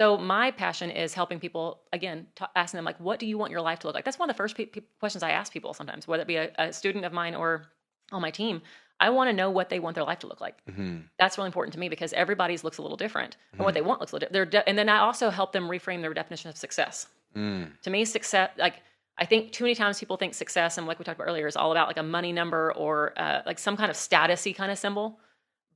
So my passion is helping people, again, asking them, like, what do you want your life to look like? That's one of the first questions I ask people sometimes, whether it be a student of mine or on my team. I want to know what they want their life to look like. That's really important to me because everybody's looks a little different, and what they want looks a little different. And then I also help them reframe their definition of success. To me, success, like, I think too many times people think success, and like we talked about earlier, is all about like a money number or like some kind of status-y kind of symbol.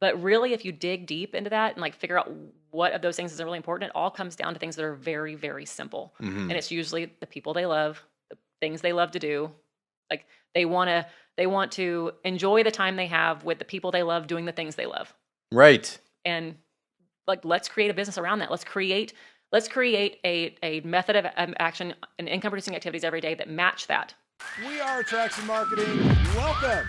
But really, if you dig deep into that and like figure out what of those things is really important, it all comes down to things that are very, very simple. And it's usually the people they love, the things they love to do. Like they want to enjoy the time they have with the people they love doing the things they love. Right. And like, let's create a business around that. Let's create a method of action and income producing activities every day that match that. We are Attraction Marketing. Welcome.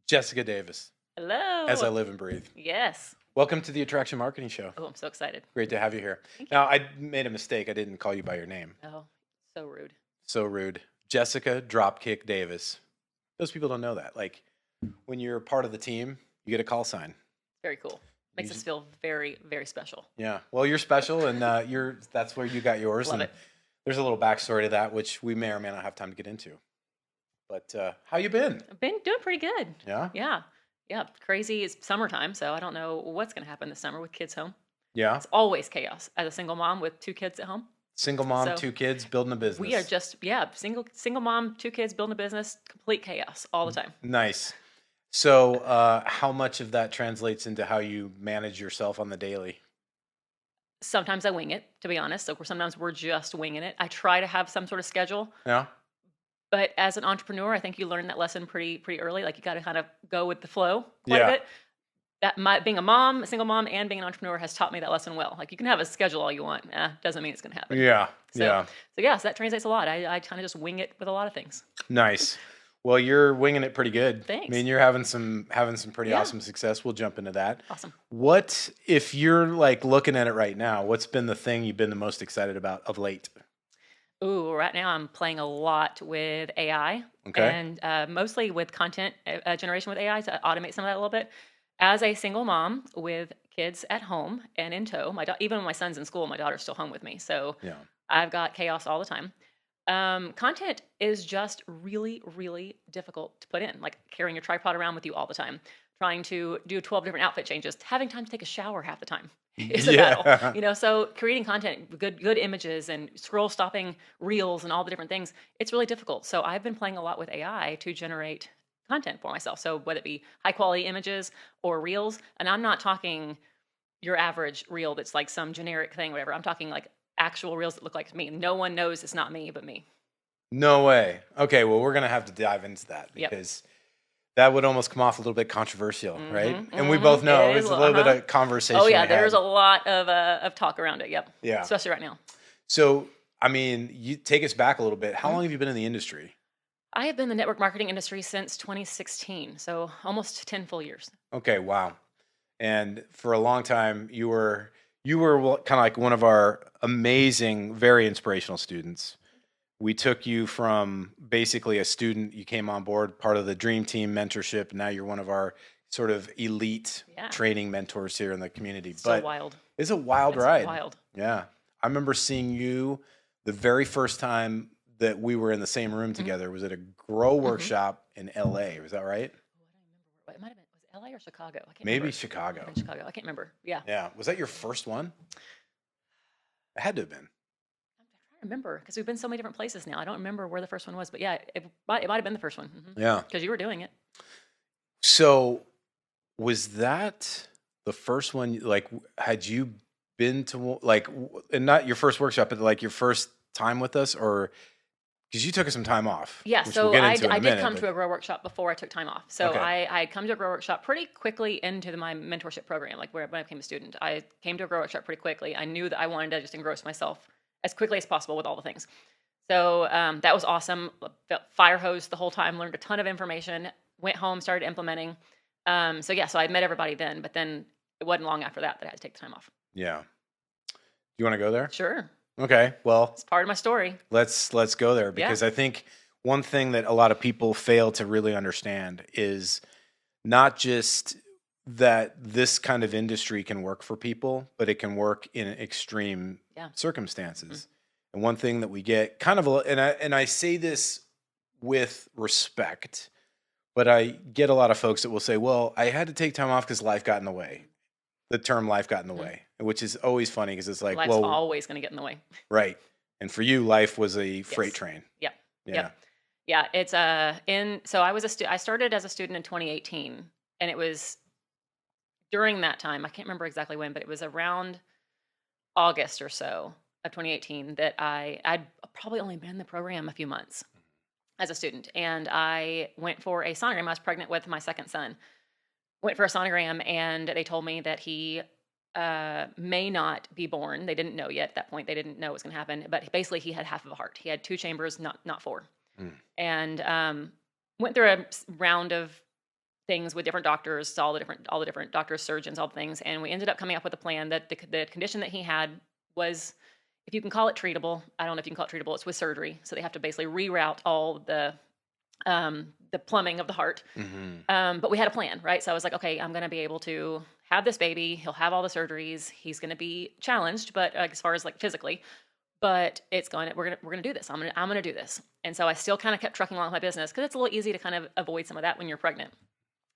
Jessica Davis. Hello. As I live and breathe. Yes. Welcome to the Attraction Marketing Show. Oh, I'm so excited. Great to have you here. Now, I made a mistake. I didn't call you by your name. Oh, so rude. So rude. Jessica Dropkick Davis. Those people don't know that. Like, when you're part of the team, you get a call sign. Very cool. Makes us feel very, very special. Yeah. Well, you're special, and that's where you got yours. Love and it. There's a little backstory to that, which we may or may not have time to get into. But how you been? I've been doing pretty good. Yeah? Yeah. Crazy. It's summertime, so I don't know what's going to happen this summer with kids home. Yeah. It's always chaos as a single mom with 2 kids at home. Single mom, So, 2 kids, building a business. We are just, single mom, 2 kids, building a business, complete chaos all the time. Nice. So how much of that translates into how you manage yourself on the daily? Sometimes I wing it, to be honest. So sometimes we're just winging it. I try to have some sort of schedule. Yeah. But as an entrepreneur, I think you learn that lesson pretty early. Like you got to kind of go with the flow quite a bit. Being a single mom, and being an entrepreneur has taught me that lesson well. Like you can have a schedule all you want, doesn't mean it's going to happen. Yeah. So that translates a lot. I kind of just wing it with a lot of things. Nice. Well, you're winging it pretty good. Thanks. I mean, you're having some pretty awesome success. We'll jump into that. Awesome. What, if you're like looking at it right now, what's been the thing you've been the most excited about of late? Ooh, right now I'm playing a lot with AI. Okay. And mostly with content generation with AI to automate some of that a little bit. As a single mom with kids at home and in tow, even when my son's in school, my daughter's still home with me. So I've got chaos all the time. Content is just really, really difficult to put in. Like carrying your tripod around with you all the time, trying to do 12 different outfit changes, having time to take a shower half the time is a battle. So creating content, good images and scroll stopping reels and all the different things, it's really difficult. So I've been playing a lot with AI to generate content for myself. So whether it be high quality images or reels, and I'm not talking your average reel that's like some generic thing, whatever. I'm talking like actual reels that look like me. No one knows it's not me but me. No way. Okay, well, we're going to have to dive into that because that would almost come off a little bit controversial, right? And we both know it's a little bit of conversation. Oh, yeah, there's a lot of talk around it, yep. Yeah. Especially right now. So, I mean, you take us back a little bit. How long have you been in the industry? I have been in the network marketing industry since 2016, so almost 10 full years. Okay, wow. And for a long time, you were kind of like one of our amazing, very inspirational students. We took you from basically a student, you came on board, part of the Dream Team mentorship, and now you're one of our sort of elite training mentors here in the community. So wild. It's a wild ride. Wild. Yeah. I remember seeing you the very first time that we were in the same room together. Was at a grow workshop in LA. Was that right? It might have been, was it LA or Chicago? I can't Maybe remember. Chicago. In Chicago. I can't remember. Yeah. Yeah. Was that your first one? It had to have been. I'm trying to remember because we've been so many different places now. I don't remember where the first one was, but yeah, it might have been the first one. Yeah. Because you were doing it. So was that the first one? Like, had you been to and not your first workshop, but like your first time with us, or because you took some time off? Yeah, so we'll I did come to a grow workshop before I took time off. So I had come to a grow workshop pretty quickly into my mentorship program. Like when I became a student, I came to a grow workshop pretty quickly. I knew that I wanted to just engross myself as quickly as possible with all the things. So that was awesome. Felt fire hose the whole time. Learned a ton of information. Went home, started implementing. So I met everybody then, but then it wasn't long after that I had to take the time off. Yeah. You want to go there? Sure. Okay. Well, It's part of my story. let's go there because I think one thing that a lot of people fail to really understand is not just that this kind of industry can work for people, but it can work in extreme circumstances. And one thing that we get kind of, and I say this with respect, but I get a lot of folks that will say, well, I had to take time off because life got in the way. The term life got in the way, which is always funny because it's like, life's always going to get in the way. Right. And for you, life was a freight train. Yep. Yeah. Yep. Yeah. It's so I started as a student in 2018, and it was during that time, I can't remember exactly when, but it was around August or so of 2018 that I'd probably only been in the program a few months as a student. And I went for a sonogram. I was pregnant with my second son. Went for a sonogram, and they told me that he may not be born. They didn't know yet at that point. They didn't know what was going to happen. But basically, he had half of a heart. He had 2 chambers, not 4. And went through a round of things with different doctors, saw all the different doctors, surgeons, all the things, and we ended up coming up with a plan that the condition that he had was, if you can call it treatable, I don't know if you can call it treatable. It's with surgery, so they have to basically reroute all the plumbing of the heart. But we had a plan, right? So I was like, okay, I'm going to be able to have this baby. He'll have all the surgeries. He's going to be challenged, but as far as like physically, but we're going to do this. I'm going to do this. And so I still kind of kept trucking along with my business because it's a little easy to kind of avoid some of that when you're pregnant.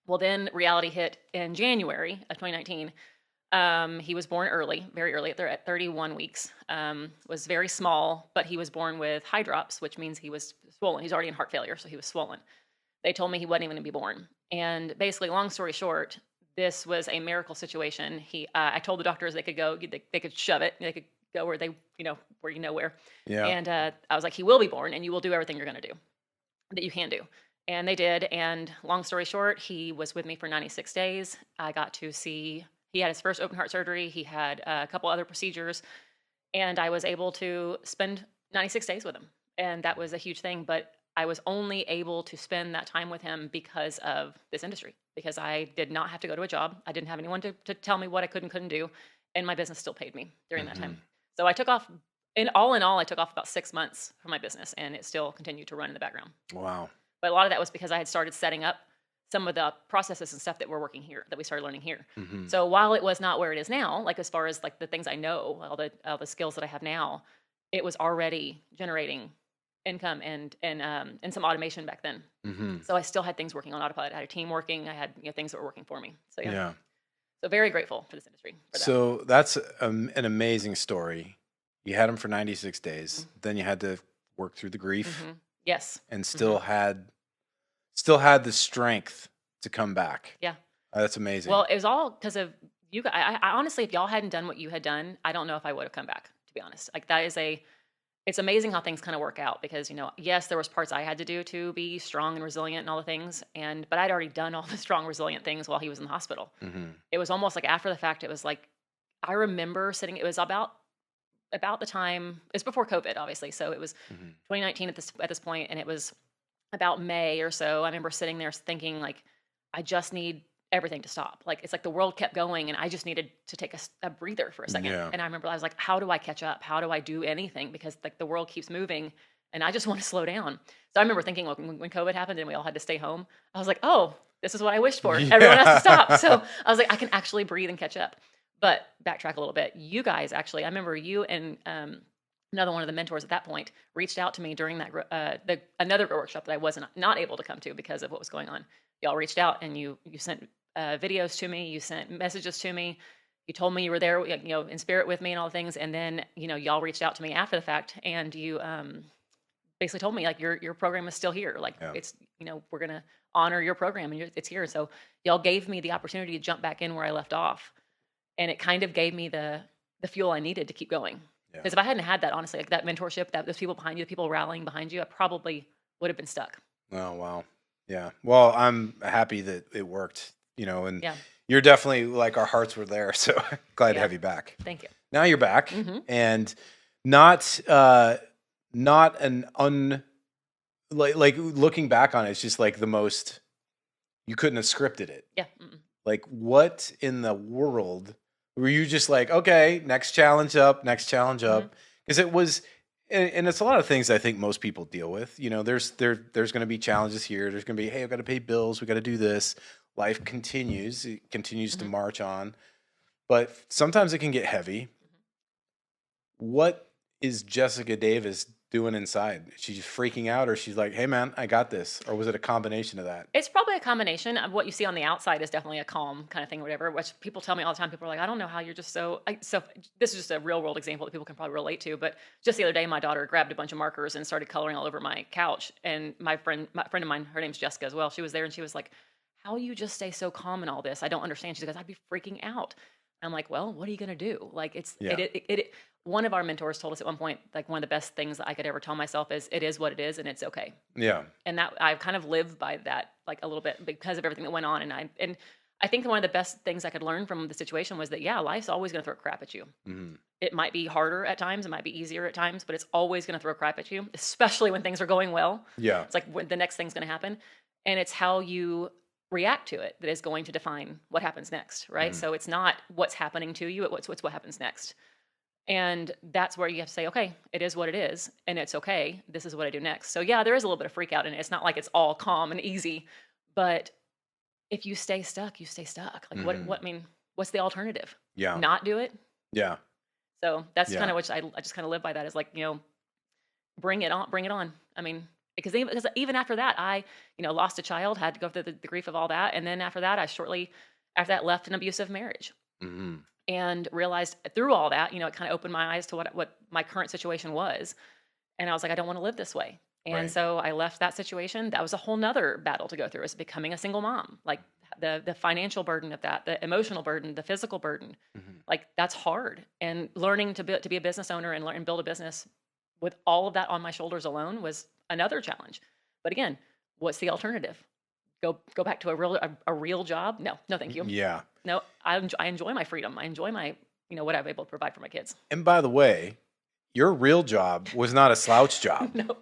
Well, then reality hit in January of 2019. He was born early, very early, at 31 weeks. Was very small, but he was born with hydrops, which means he was swollen. He's already in heart failure, so he was swollen. They told me he wasn't even going to be born. And basically, long story short, this was a miracle situation. I told the doctors they could go, they could shove it, they could go where where. Yeah. And I was like, he will be born, and you will do everything you're going to do, that you can do. And they did. And long story short, he was with me for 96 days. I got to see, he had his first open heart surgery. He had a couple other procedures, and I was able to spend 96 days with him. And that was a huge thing. But I was only able to spend that time with him because of this industry, because I did not have to go to a job. I didn't have anyone to tell me what I could and couldn't do. And my business still paid me during that time. So I took off, in all, I took off about 6 months from my business, and it still continued to run in the background. Wow. But a lot of that was because I had started setting up some of the processes and stuff that we're working here, that we started learning here. So while it was not where it is now, like as far as like the things I know, all the skills that I have now, it was already generating income and some automation back then. So I still had things working on autopilot. I had a team working. I had things that were working for me. So yeah. So very grateful for this industry. For that. So that's an amazing story. You had him for 96 days. Then you had to work through the grief. Yes. And still had the strength to come back. Yeah. That's amazing. Well, it was all because of you guys. I honestly, if y'all hadn't done what you had done, I don't know if I would have come back, to be honest. Like it's amazing how things kind of work out because, yes, there was parts I had to do to be strong and resilient and all the things. But I'd already done all the strong, resilient things while he was in the hospital. It was almost like after the fact, it was like, I remember sitting, it was about the time, it's before COVID, obviously. So it was 2019 at this point, and it was about May or so. I remember sitting there thinking like, I just need everything to stop. Like, it's like the world kept going and I just needed to take a breather for a second. Yeah. And I remember I was like, how do I catch up? How do I do anything? Because like the world keeps moving and I just want to slow down. So I remember thinking, look, when COVID happened and we all had to stay home, I was like, oh, this is what I wished for. Yeah. Everyone has to stop. So I was like, I can actually breathe and catch up. But backtrack a little bit. You guys actually, I remember you and another one of the mentors at that point reached out to me during that another workshop that I wasn't not able to come to because of what was going on. Y'all reached out and you sent videos to me. You sent messages to me. You told me you were there, in spirit with me and all the things. And then, y'all reached out to me after the fact and you basically told me like your program is still here. Like it's, we're going to honor your program and it's here. So y'all gave me the opportunity to jump back in where I left off. And it kind of gave me the fuel I needed to keep going. Because if I hadn't had that, honestly, like that mentorship, those people behind you, the people rallying behind you, I probably would have been stuck. Oh, wow. Yeah. Well, I'm happy that it worked, and you're definitely like our hearts were there. So glad to have you back. Thank you. Now you're back and not like looking back on it, it's just like the most, you couldn't have scripted it. Yeah. Like what in the world were you just like, okay, next challenge up. Because it was, and it's a lot of things I think most people deal with. There's going to be challenges here. There's going to be, hey, I've got to pay bills. We got to do this. life continues. It continues to Mhm. march on, but sometimes it can get heavy. What is Jessica Davis doing inside? She's freaking out, or she's like, "Hey, man, I got this," or was it a combination of that? It's probably a combination of what you see on the outside is definitely a calm kind of thing or whatever, which people tell me all the time. People are like, "I don't know how you're just so." So this is just a real world example that people can probably relate to. But just the other day, my daughter grabbed a bunch of markers and started coloring all over my couch. And my friend of mine, her name's Jessica as well. She was there and she was like, "How you just stay so calm in all this? I don't understand." She goes, "I'd be freaking out." I'm like, "Well, what are you gonna do? Like, Yeah, one of our mentors told us at one point, like one of the best things that I could ever tell myself is, it is what it is, and it's okay. yeah, And that I've kind of lived by that, like a little bit because of everything that went on. And I think one of the best things I could learn from the situation was that, yeah, life's always going to throw crap at you. mhm, It might be harder at times, it might be easier at times, but it's always going to throw crap at you, especially when things are going well. yeah, It's like when the next thing's going to happen, and it's how you react to it that is going to define what happens next, right? mhm, So it's not what's happening to you, it's what happens next. And that's where you have to say, okay, it is what it is, and it's okay. This is what I do next. So yeah, there is a little bit of freak out in it. It's not like it's all calm and easy, but if you stay stuck, you stay stuck. Like mhm, I mean, what's the alternative? yeah, Not do it. yeah, So that's kind yeah, of what I just kind of live by that is like, bring it on, bring it on. I mean, because even after that, I, lost a child, had to go through the grief of all that. And then after that, I shortly after that left an abusive marriage mhm, and realized through all that, it kind of opened my eyes to what my current situation was. And I was like, I don't want to live this way. And right, so I left that situation. That was a whole nother battle to go through, is becoming a single mom. Like the financial burden of that, the emotional burden, the physical burden, mhm, like that's hard. And learning to be a business owner and learn and build a business with all of that on my shoulders alone was another challenge. But again, what's the alternative? Go back to a real job? No, no, thank you. yeah. No, I enjoy my freedom. I enjoy my, what I'm able to provide for my kids. And by the way, your real job was not a slouch job. No,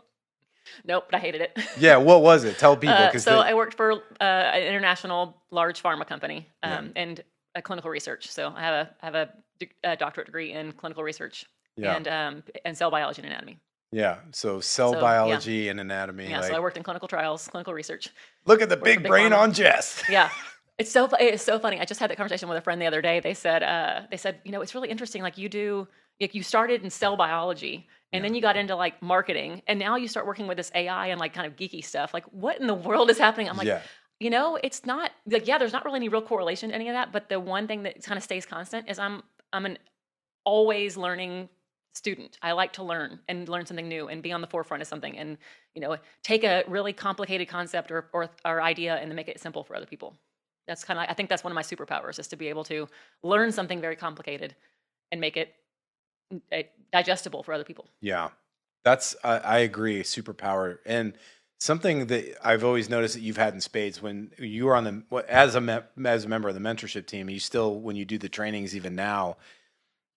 nope, but I hated it. Yeah, what was it? Tell people, because So I worked for an international large pharma company yeah, and a clinical research. So I have a doctorate degree in clinical research yeah, and cell biology and anatomy. yeah. So cell So yeah, biology and anatomy, yeah. So I like, worked in clinical trials, clinical research. look at the Worked for big big brain pharma. on Jess. Yeah. It's so funny. I just had that conversation with a friend the other day. They said, it's really interesting. Like you started in cell biology and Yeah, then you got into like marketing and now you start working with this AI and like kind of geeky stuff. Like what in the world is happening? I'm like, yeah, it's not like, yeah, there's not really any real correlation to any of that. But the one thing that kind of stays constant is I'm an always learning student. I like to learn and learn something new and be on the forefront of something and, take a really complicated concept or idea and then make it simple for other people. That's kind of, I think that's one of my superpowers is to be able to learn something very complicated and make it digestible for other people. yeah. That's I agree, superpower. And something that I've always noticed that you've had in spades when you were on as as a member of the mentorship team, you still when you do the trainings even now,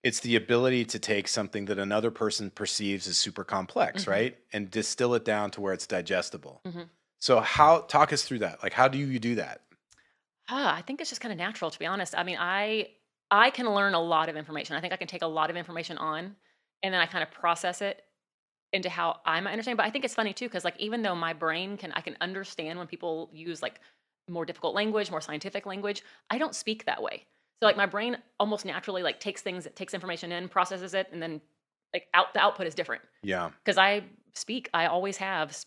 it's the ability to take something that another person perceives as super complex, Hmm. right? And distill it down to where it's digestible. Hmm. So talk us through that. Like how do you do that? I think it's just kind of natural, to be honest. I mean, I can learn a lot of information. I think I can take a lot of information on, and then I kind of process it into how I might understand. But I think it's funny too, because like even though my brain I can understand when people use like more difficult language, more scientific language, I don't speak that way. So like my brain almost naturally like takes information in, processes it, and then like the output is different. Yeah. Because I always have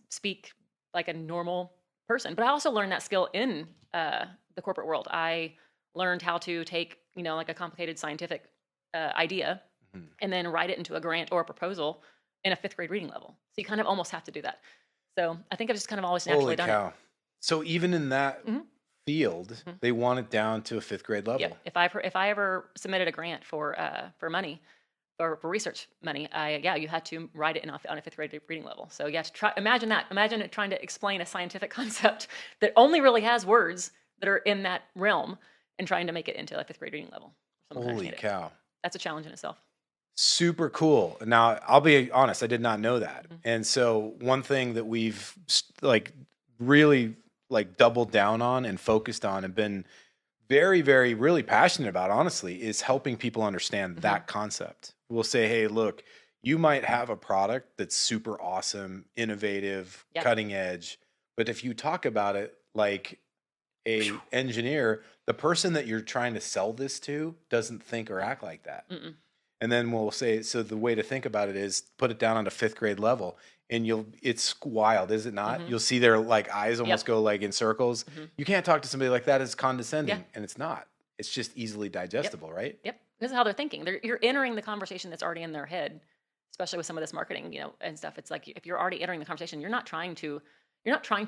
speak like a normal person. But I also learned that skill in the corporate world. I learned how to take, like a complicated scientific idea Mhm. and then write it into a grant or a proposal in a fifth grade reading level. So you kind of almost have to do that. So I think I've just kind of always naturally Holy done cow. So even in that it. Hmm. field, Hmm. they want it down to a fifth grade Yep. level. If I ever submitted a grant for money, for research money, you had to write it on a fifth grade reading level. So yeah, imagine that. Imagine it trying to explain a scientific concept that only really has words that are in that realm and trying to make it into a fifth grade reading level. For someone to Holy understand it. cow. That's a challenge in itself. Super cool. Now, I'll be honest, I did not know that. Mhm. And so one thing that we've like really like doubled down on and focused on and been very, very, really passionate about, honestly, is helping people understand Mhm. that concept. We'll say, hey, look, you might have a product that's super awesome, innovative, Yeah. cutting edge, but if you talk about it like a engineer, the person that you're trying to sell this to doesn't think or act like that. Mm-mm. And then we'll say, so the way to think about it is put it down on a 5th grade level, and it's wild, is it not? Mm-hmm. You'll see their like eyes almost Yep. go like in circles. Mm-hmm. You can't talk to somebody like that as condescending, Yeah. and it's not. It's just easily digestible, right? Yep. This is how they're thinking. You're entering the conversation that's already in their head, especially with some of this marketing, and stuff. It's like if you're already entering the conversation, you're not trying to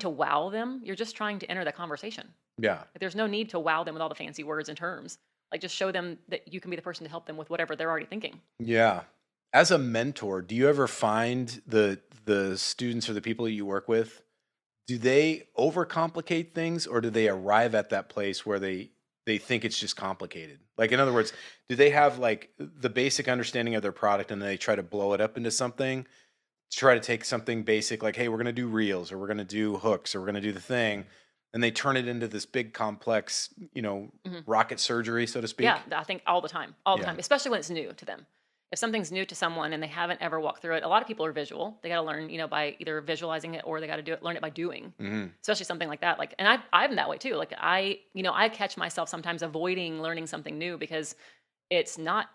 wow them. You're just trying to enter the conversation. Yeah. Like, there's no need to wow them with all the fancy words and terms. Like, just show them that you can be the person to help them with whatever they're already thinking. Yeah. As a mentor, do you ever find the students or the people you work with, do they overcomplicate things, or do they arrive at that place where they think it's just complicated? Like, in other words, do they have like the basic understanding of their product and then they try to blow it up into something, try to take something basic like, hey, we're going to do reels, or we're going to do hooks, or we're going to do the thing, and they turn it into this big complex, Mm-hmm. rocket surgery, so to speak? Yeah, I think all the time, especially when it's new to them. If something's new to someone and they haven't ever walked through it, a lot of people are visual. They got to learn, by either visualizing it, or they got to learn it by doing. Mm-hmm. Especially something like that. Like, and I'm that way too. Like, I catch myself sometimes avoiding learning something new because it's not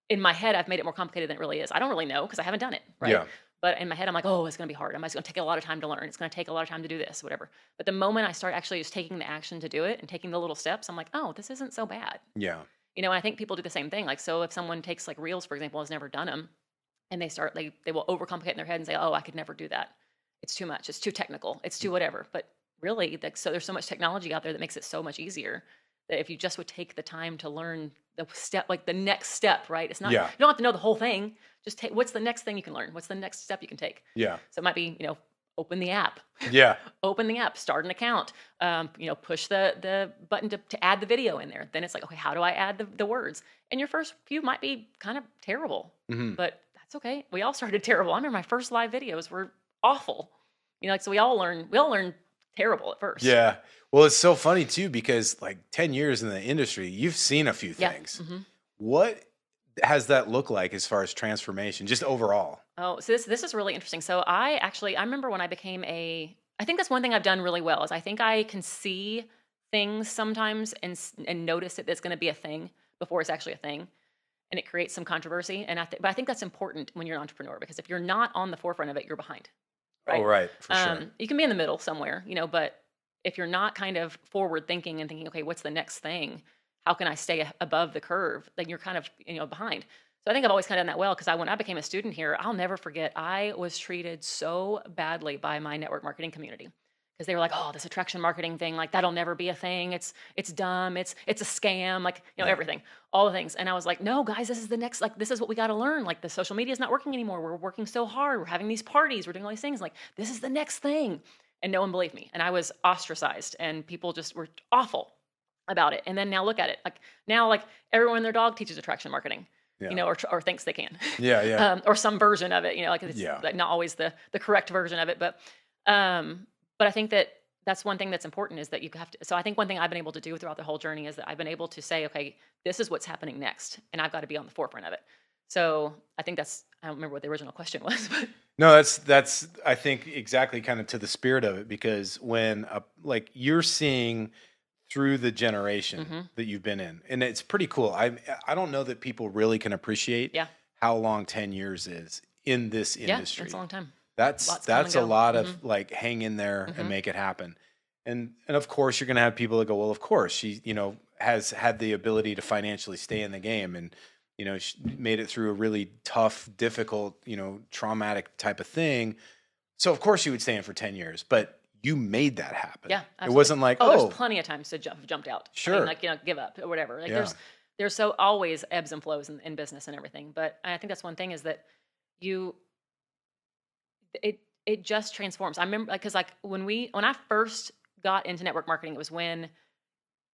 in my head. I've made it more complicated than it really is. I don't really know because I haven't done it, right? Yeah. But in my head, I'm like, oh, it's going to be hard. It's going to take a lot of time to learn. It's going to take a lot of time to do this, whatever. But the moment I start actually just taking the action to do it and taking the little steps, I'm like, oh, this isn't so bad. Yeah. And I think people do the same thing. Like, so if someone takes like reels, for example, has never done them, and they will overcomplicate in their head and say, oh, I could never do that. It's too much. It's too technical. It's too whatever. But really, so there's so much technology out there that makes it so much easier that if you just would take the time to learn the step, like the next step, right? It's not, Yeah. you don't have to know the whole thing. Just take, what's the next thing you can learn? What's the next step you can take? Yeah. So it might be, open the app. Yeah. Open the app, start an account, push the button to add the video in there. Then it's like, okay, how do I add the words? And your first few might be kind of terrible, Mm-hmm. but that's okay. We all started terrible. I remember my first live videos were awful. So we all learn terrible at first. Yeah. Well, it's so funny too, because like 10 years in the industry, you've seen a few things. Mm-hmm. What has that look like as far as transformation, just overall? Oh, so this is really interesting. So I remember when I became I think that's one thing I've done really well is I think I can see things sometimes and notice that it's going to be a thing before it's actually a thing, and it creates some controversy. But I think that's important when you're an entrepreneur, because if you're not on the forefront of it, you're behind. Right? Oh, right. For sure. You can be in the middle somewhere, but if you're not kind of forward thinking and thinking, okay, what's the next thing? How can I stay above the curve? Then you're kind of, behind. So I think I've always kind of done that well, because when I became a student here, I'll never forget, I was treated so badly by my network marketing community, because they were like, oh, this attraction marketing thing, like that'll never be a thing. It's dumb. It's a scam, like, everything, all the things. And I was like, no, guys, this is the next, like, this is what we got to learn. Like, the social media is not working anymore. We're working so hard. We're having these parties. We're doing all these things. Like, this is the next thing. And no one believed me. And I was ostracized, and people just were awful about it. And then now look at it. Like, now, like, everyone and their dog teaches attraction marketing. Yeah. Or thinks they can. Yeah, yeah. Or some version of it, like it's like not always the correct version of it. But I think that's one thing that's important, is that you have to. So I think one thing I've been able to do throughout the whole journey is that I've been able to say, okay, this is what's happening next, and I've got to be on the forefront of it. So I think I don't remember what the original question was, but. No, that's I think exactly kind of to the spirit of it, because when like you're seeing through the generation Mm-hmm. that you've been in, and it's pretty cool. I don't know that people really can appreciate how long 10 years is in this industry. Yeah, it's a long time. That's a lot of Mm-hmm. like hang in there Mm-hmm. and make it happen. And of course you're going to have people that go, well, of course she, has had the ability to financially stay in the game, and she made it through a really tough, difficult, traumatic type of thing. So of course she would stay in for 10 years, but you made that happen. Yeah, absolutely. It wasn't like, there's plenty of times to jumped out. Sure. I mean, give up or whatever. Like, Yeah. there's so always ebbs and flows in business and everything. But I think that's one thing, is that it just transforms. I remember, because like when I first got into network marketing, it was when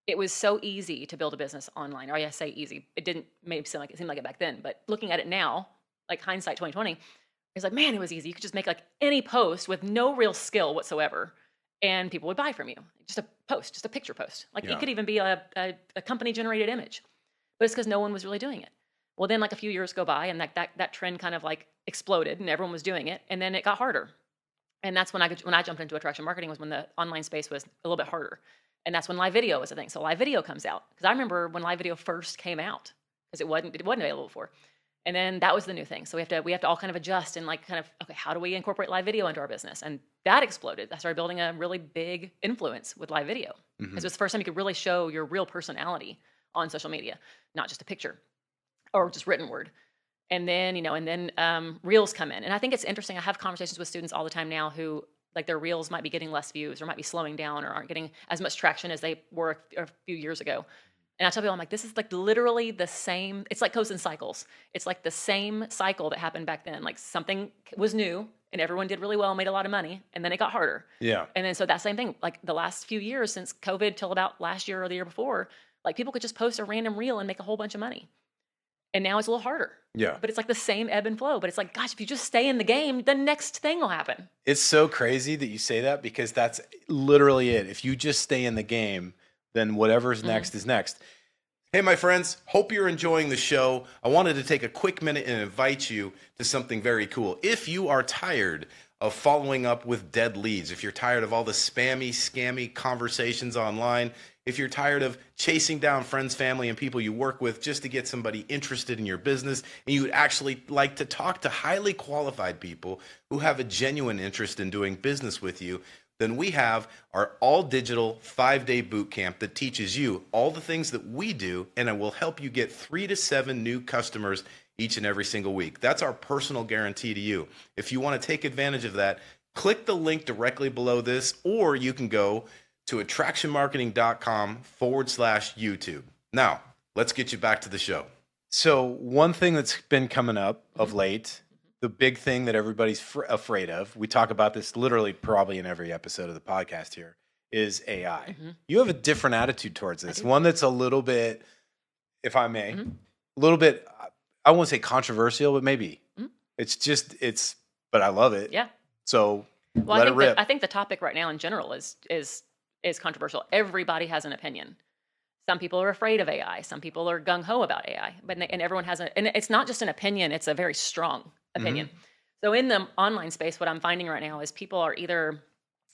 it was so easy to build a business online. Or I say easy. It didn't maybe seem like it back then, but looking at it now, like hindsight 2020, it's like, man, it was easy. You could just make like any post with no real skill whatsoever, and people would buy from you. Just a post, just a picture post. Like, it could even be a company generated image, but it's because no one was really doing it. Well, then like a few years go by, and that trend kind of like exploded, and everyone was doing it, and then it got harder. And that's when I jumped into attraction marketing, was when the online space was a little bit harder. And that's when live video was a thing. So live video comes out. Because I remember when live video first came out, because it wasn't available before. And then that was the new thing. So we have to all kind of adjust and like kind of, okay, how do we incorporate live video into our business? And that exploded. I started building a really big influence with live video. Because it was the first time you could really show your real personality on social media, not just a picture or just written word. And then, reels come in. And I think it's interesting. I have conversations with students all the time now who like their reels might be getting less views or might be slowing down or aren't getting as much traction as they were a few years ago. And I tell people, I'm like, this is like literally the same. It's like goes in cycles. It's like the same cycle that happened back then. Like something was new and everyone did really well, made a lot of money, and then it got harder. Yeah. And then so that same thing, like the last few years since COVID till about last year or the year before, like people could just post a random reel and make a whole bunch of money. And now it's a little harder. Yeah. But it's like the same ebb and flow. But it's like, gosh, if you just stay in the game, the next thing will happen. It's so crazy that you say that because that's literally it. If you just stay in the game, then whatever's next is next. Hey, my friends, hope you're enjoying the show. I wanted to take a quick minute and invite you to something very cool. If you are tired of following up with dead leads, if you're tired of all the spammy, scammy conversations online, if you're tired of chasing down friends, family, and people you work with just to get somebody interested in your business, and you would actually like to talk to highly qualified people who have a genuine interest in doing business with you, then we have our all-digital 5-day boot camp that teaches you all the things that we do, and it will help you get 3 to 7 new customers each and every single week. That's our personal guarantee to you. If you want to take advantage of that, click the link directly below this, or you can go to attractionmarketing.com/YouTube. Now, let's get you back to the show. So one thing that's been coming up of late, the big thing that everybody's afraid of, we talk about this literally probably in every episode of the podcast here, is AI. You have a different attitude towards this. One that's a little bit, if I may, a little bit, I won't say controversial, but maybe. But I love it. Yeah. So let it rip. I think the topic right now in general is controversial. Everybody has an opinion. Some people are afraid of AI. Some people are gung-ho about AI. And everyone has and it's not just an opinion, it's a very strong opinion. So in the online space, what I'm finding right now is people are either,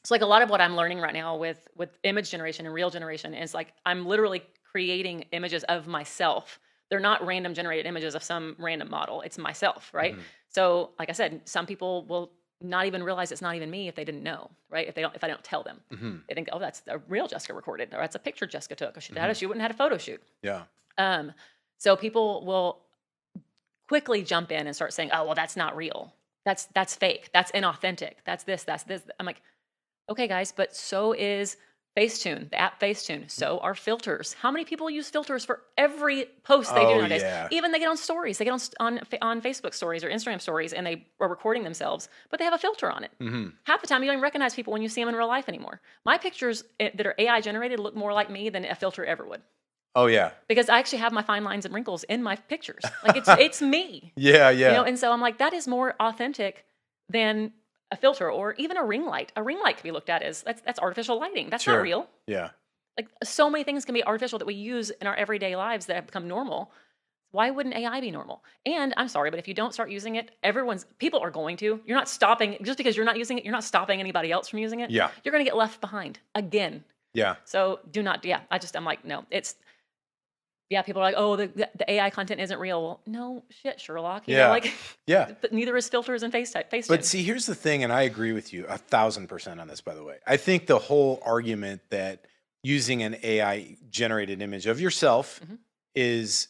it's like a lot of what I'm learning right now with image generation and reel generation is like I'm literally creating images of myself. They're not random generated images of some random model. It's myself, right? So like I said, some people will not even realize it's not even me if they didn't know, right? If I don't tell them, they think, oh, that's a real Jessica recorded, or that's a picture Jessica took. Or she wouldn't have had a photo shoot. Yeah. So people will quickly jump in and start saying, oh, well, that's not real. That's fake. That's inauthentic. That's this. I'm like, okay, guys, but so is Facetune, the app Facetune. So are filters. How many people use filters for every post they do nowadays? Yeah. Even they get on stories. They get on Facebook stories or Instagram stories, and they are recording themselves, but they have a filter on it. Half the time, you don't even recognize people when you see them in real life anymore. My pictures that are AI generated look more like me than a filter ever would. Oh yeah. Because I actually have my fine lines and wrinkles in my pictures. Like it's me. Yeah. And so I'm like, that is more authentic than a filter or even a ring light. A ring light can be looked at as that's artificial lighting. That's not real. Yeah. Like so many things can be artificial that we use in our everyday lives that have become normal. Why wouldn't AI be normal? And I'm sorry, but if you don't start using it, people are going to. You're not stopping just because you're not using it. You're not stopping anybody else from using it. Yeah. You're going to get left behind again. Yeah. So do not. Yeah. I'm like, no. People are like, oh, the AI content isn't real. Well, no shit, Sherlock. You know, but neither is filters and Facetune. But see, here's the thing, and I agree with you 1,000% on this, by the way. I think the whole argument that using an AI generated image of yourself is,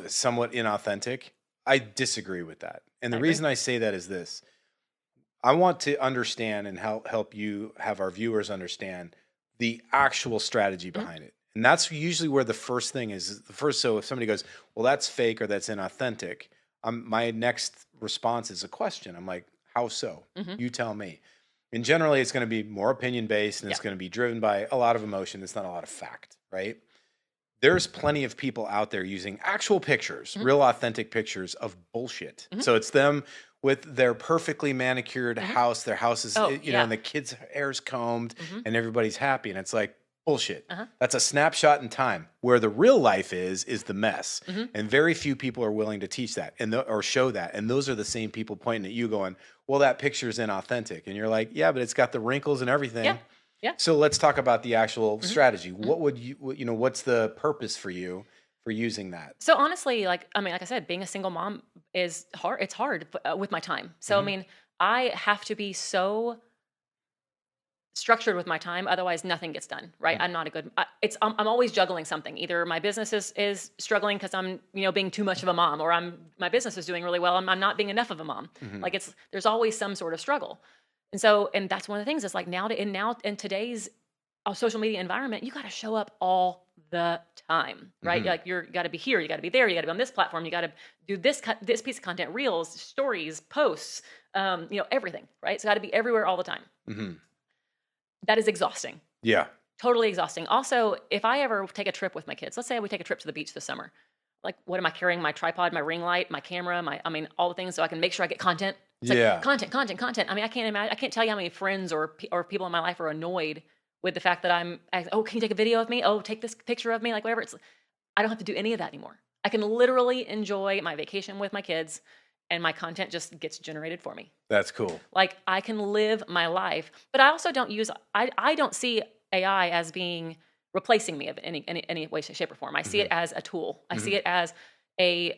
somewhat inauthentic. I disagree with that. And the reason I say that is this. I want to understand and help you have our viewers understand the actual strategy behind it. And that's usually where the first thing is. So if somebody goes, well, that's fake or that's inauthentic, my next response is a question. I'm like, how so? You tell me. And generally, it's going to be more opinion-based, and it's going to be driven by a lot of emotion. It's not a lot of fact, right? There's plenty of people out there using actual pictures, real authentic pictures of bullshit. So it's them with their perfectly manicured house. Their house is, and the kids' hair's combed, and everybody's happy. And it's like, bullshit. That's a snapshot in time. Where the real life is the mess. And very few people are willing to teach that or show that. And those are the same people pointing at you going, well, that picture's inauthentic. And you're like, yeah, but it's got the wrinkles and everything. Yeah. Yeah. So let's talk about the actual strategy. What would what's the purpose for you for using that? So honestly, like I said, being a single mom is hard. It's hard with my time. So I mean, I have to be so structured with my time, otherwise nothing gets done, right? I'm not a good I'm always juggling something. Either my business is struggling because I'm being too much of a mom, or my business is doing really well and I'm not being enough of a mom. Like there's always some sort of struggle. And that's one of the things. It's like now in today's social media environment, you got to show up all the time, right? Like you got to be here, you got to be there, you got to be on this platform, you got to do this piece of content, reels, stories, posts, everything, right? So got to be everywhere all the time. That is exhausting. Yeah. Totally exhausting. Also, if I ever take a trip with my kids, let's say we take a trip to the beach this summer, like what am I carrying? My tripod, my ring light, my camera, all the things so I can make sure I get content. It's like content. I mean, I can't imagine. I can't tell you how many friends or people in my life are annoyed with the fact that oh, can you take a video of me? Oh, take this picture of me, like whatever. I don't have to do any of that anymore. I can literally enjoy my vacation with my kids, and my content just gets generated for me. That's cool. Like I can live my life, but I also don't I don't see AI as being replacing me of any way, shape, or form. I see it as a tool. I see it as an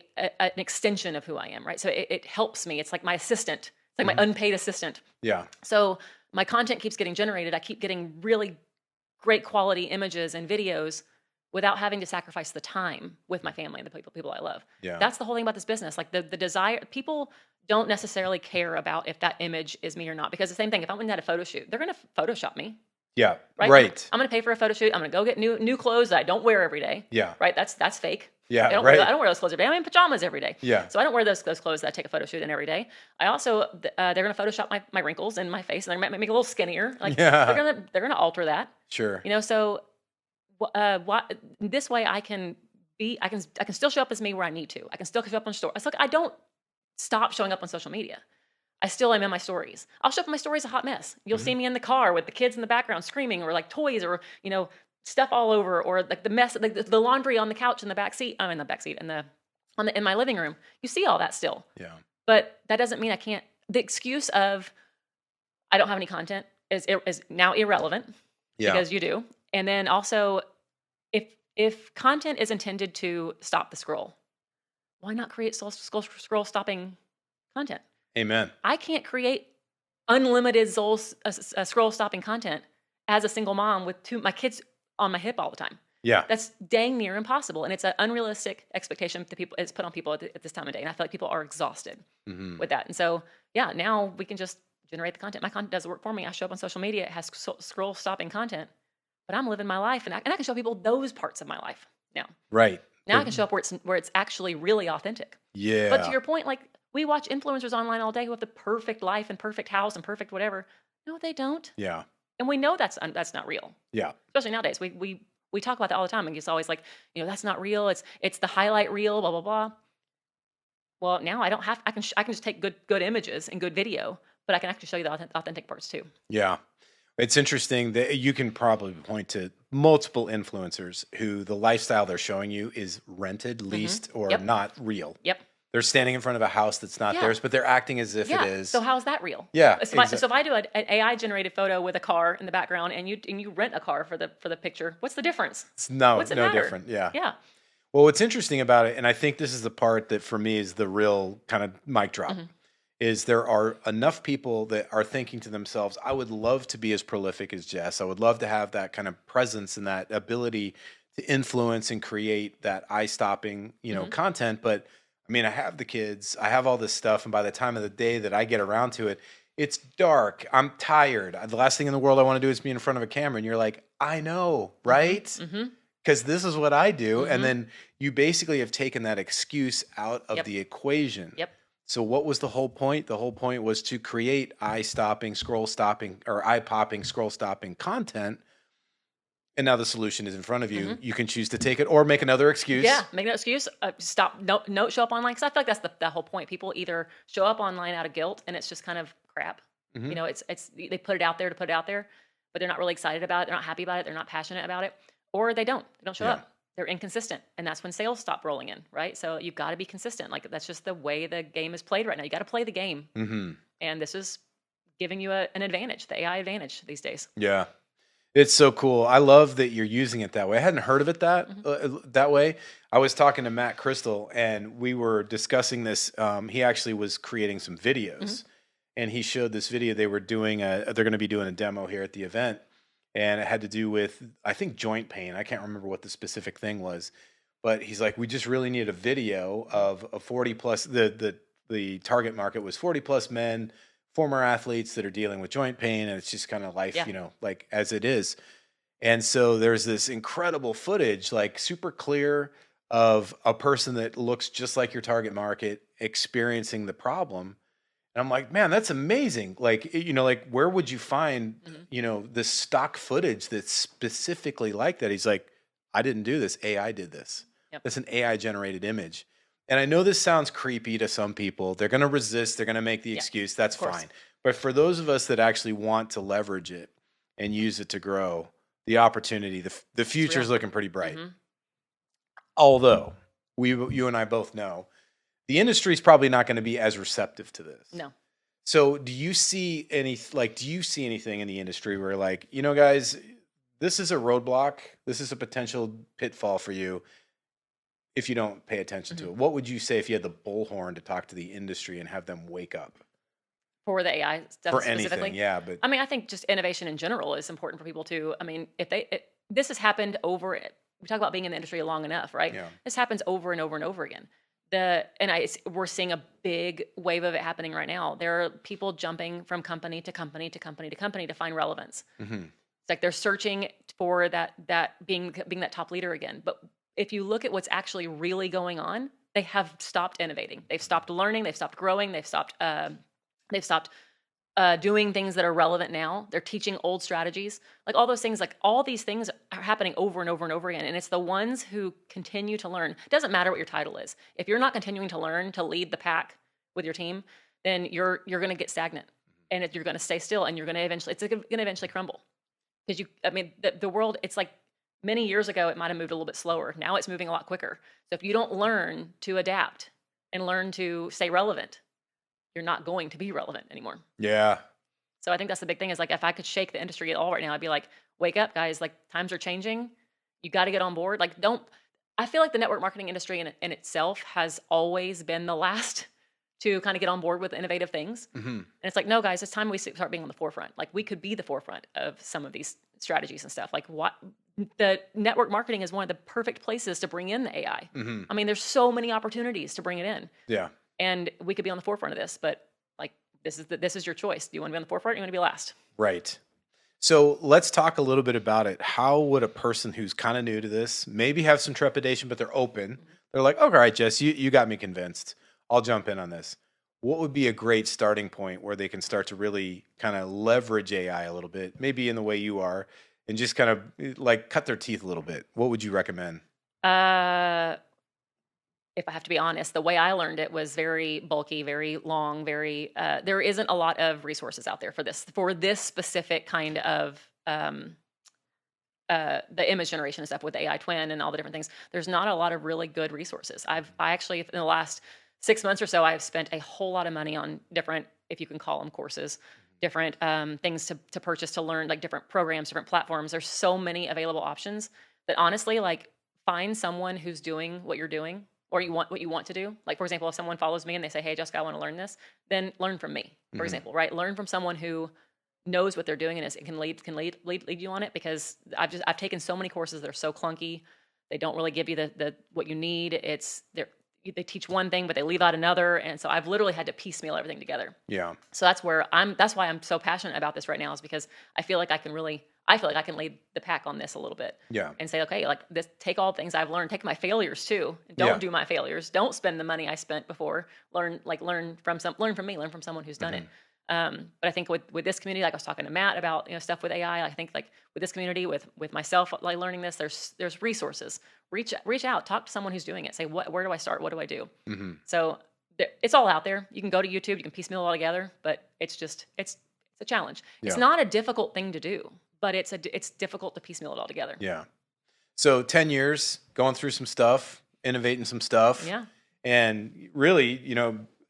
extension of who I am, right? So it helps me. It's like my assistant. It's like my unpaid assistant. Yeah. So my content keeps getting generated. I keep getting really great quality images and videos without having to sacrifice the time with my family and the people I love. Yeah. That's the whole thing about this business. Like the desire, people don't necessarily care about if that image is me or not. Because the same thing, if I went and had a photo shoot, they're going to Photoshop me. Yeah. Right. I'm going to pay for a photo shoot. I'm going to go get new clothes that I don't wear every day. Yeah. Right. That's fake. Yeah. I don't wear those clothes every day. I'm in pajamas every day. Yeah. So I don't wear those clothes that I take a photo shoot in every day. I also they're going to Photoshop my wrinkles and my face, and they're going to make it a little skinnier. Like they're going to alter that. Sure. So this way I can still show up as me where I need to. I can still show up on stories. It's like I don't stop showing up on social media. I still am in my stories. I'll show up in my stories a hot mess. You'll see me in the car with the kids in the background screaming, or like toys, or stuff all over, or like the mess, like the laundry on the couch in the back seat. I'm in the back seat in my living room. You see all that still. Yeah. But that doesn't mean I can't. The excuse of I don't have any content is now irrelevant. Yeah. Because you do. And then also, if content is intended to stop the scroll, why not create scroll stopping content? Amen. I can't create unlimited scroll stopping content as a single mom with my kids on my hip all the time. Yeah. That's dang near impossible. And it's an unrealistic expectation that it's put on people at this time of day. And I feel like people are exhausted with that. And so, now we can just generate the content. My content doesn't work for me. I show up on social media. It has scroll stopping content, but I'm living my life. And I can show people those parts of my life now. Right. Now I can show up where it's actually really authentic. Yeah. But to your point, like we watch influencers online all day who have the perfect life and perfect house and perfect whatever. No, they don't. Yeah. And we know that's not real. Yeah. Especially nowadays. We talk about that all the time, and it's always like, that's not real. It's the highlight reel, blah blah blah. Well, now I don't have. I can just take good images and good video, but I can actually show you the authentic parts too. Yeah. It's interesting that you can probably point to multiple influencers who the lifestyle they're showing you is rented, leased, or not real. Yep. They're standing in front of a house that's not theirs, but they're acting as if it is. So how is that real? Yeah. So if I do an AI generated photo with a car in the background, and you rent a car for the picture, what's the difference? It's no matter? different. Yeah. Yeah. Well, what's interesting about it, and I think this is the part that for me is the real kind of mic drop, is there are enough people that are thinking to themselves, I would love to be as prolific as Jess. I would love to have that kind of presence and that ability to influence and create that eye-stopping, content. But I mean, I have the kids, I have all this stuff, and by the time of the day that I get around to it, it's dark. I'm tired. The last thing in the world I want to do is be in front of a camera. And you're like, I know, right? Because this is what I do. And then you basically have taken that excuse out of the equation. Yep. So what was the whole point? The whole point was to create eye-stopping, scroll-stopping, or eye-popping, scroll-stopping content. And now the solution is in front of you. You can choose to take it or make another excuse. Yeah, make an excuse. Stop. No, show up online. Because I feel like that's the whole point. People either show up online out of guilt, and it's just kind of crap. It's they put it out there to put it out there, but they're not really excited about it. They're not happy about it. They're not passionate about it, or they don't show up. They're inconsistent, and that's when sales stop rolling in, right? So you've got to be consistent. Like that's just the way the game is played right now. You got to play the game, and this is giving you an advantage, the AI advantage these days. Yeah. It's so cool. I love that you're using it that way. I hadn't heard of it Mm-hmm. that way. I was talking to Matt Crystal, and we were discussing this. He actually was creating some Mm-hmm. videos, and he showed this video. They were doing they're going to be doing a demo here at the event, and it had to do with, I think, joint pain. I can't remember what the specific thing was, but he's like, we just really need a video of a 40 plus. The target market was 40 plus men, former athletes that are dealing with joint pain, and it's just kind of life, Yeah. like as it is. And so there's this incredible footage, like super clear, of a person that looks just like your target market experiencing the problem. And I'm like, man, that's amazing. Like, like where would you find, Mm-hmm. this stock footage that's specifically like that? He's like, I didn't do this. AI did this. Yep. That's an AI generated image. And I know this sounds creepy to some people. They're going to resist. They're going to make the Yeah. excuse. That's Of course. fine. But for those of us that actually want to leverage it and use it to grow, the opportunity, the future is real. looking pretty bright. Mm-hmm. Although you and I both know the industry is probably not going to be as receptive to this. No. So do you see anything in the industry where, like, guys, this is a roadblock, this is a potential pitfall for you if you don't pay attention to Mm-hmm. it? What would you say if you had the bullhorn to talk to the industry and have them wake up? For the AI stuff For specifically? anything, yeah, but I mean, I think just innovation in general is important for people to. I mean, this has happened over. We talk about being in the industry long enough, right? yeah. This happens over and over and over again. We're seeing a big wave of it happening right now. There are people jumping from company to company to company to company to find relevance. Mm-hmm. It's like they're searching for that being that top leader again. But if you look at what's actually really going on, they have stopped innovating. They've stopped learning. They've stopped growing. They've stopped doing things that are relevant now. They're teaching old strategies, like all those things. Like all these things are happening over and over and over again. And it's the ones who continue to learn. It doesn't matter what your title is. If you're not continuing to learn to lead the pack with your team, then you're going to get stagnant, and you're going to stay still, and it's going to eventually crumble. Because the world, it's like many years ago, it might have moved a little bit slower. Now it's moving a lot quicker. So if you don't learn to adapt and learn to stay relevant, you're not going to be relevant anymore. Yeah. So I think that's the big thing, is like, if I could shake the industry at all right now, I'd be like, wake up, guys. Like, times are changing. You got to get on board. Like, I feel like the network marketing industry in itself has always been the last to kind of get on board with innovative things. Mm-hmm. And it's like, no, guys, it's time we start being on the forefront. Like, we could be the forefront of some of these strategies and stuff. Like, what the network marketing is one of the perfect places to bring in the AI. Mm-hmm. I mean, there's so many opportunities to bring it in. Yeah. And we could be on the forefront of this, but like, this is your choice. Do you want to be on the forefront, or do you want to be last? Right. So let's talk a little bit about it. How would a person who's kind of new to this maybe have some trepidation, but they're open? They're like, all right, Jess, you got me convinced. I'll jump in on this. What would be a great starting point where they can start to really kind of leverage AI a little bit, maybe in the way you are, and just kind of like cut their teeth a little bit? What would you recommend? If I have to be honest, the way I learned it was very bulky, very long, there isn't a lot of resources out there for this specific kind of the image generation and stuff with AI twin and all the different things. There's not a lot of really good resources. I actually, in the last 6 months or so, I've spent a whole lot of money on different, if you can call them courses, different things to purchase, to learn, like different programs, different platforms. There's so many available options that honestly, like, find someone who's doing what you're doing, or what you want to do. Like, for example, if someone follows me and they say, hey, Jessica, I want to learn this, then learn from me, for example, right? Learn from someone who knows what they're doing and can lead you on it, because I've taken so many courses that are so clunky. They don't really give you the what you need. They teach one thing, but they leave out another. And so I've literally had to piecemeal everything together. Yeah. So that's why I'm so passionate about this right now, is because I feel like I can lead the pack on this a little bit. Yeah. And say, okay, like, this, take all the things I've learned, take my failures too. Don't do my failures. Don't spend the money I spent before. Learn from me, learn from someone who's done it. But I think with this community, like I was talking to Matt about, stuff with AI, I think, like, with this community, with myself, like, learning this, there's resources. Reach out, talk to someone who's doing it. Say, where do I start? What do I do? Mm-hmm. So it's all out there. You can go to YouTube, you can piecemeal it all together, but it's a challenge. Yeah. It's not a difficult thing to do, but it's difficult to piecemeal it all together. Yeah. So 10 years going through some stuff, innovating some stuff. Yeah. And really,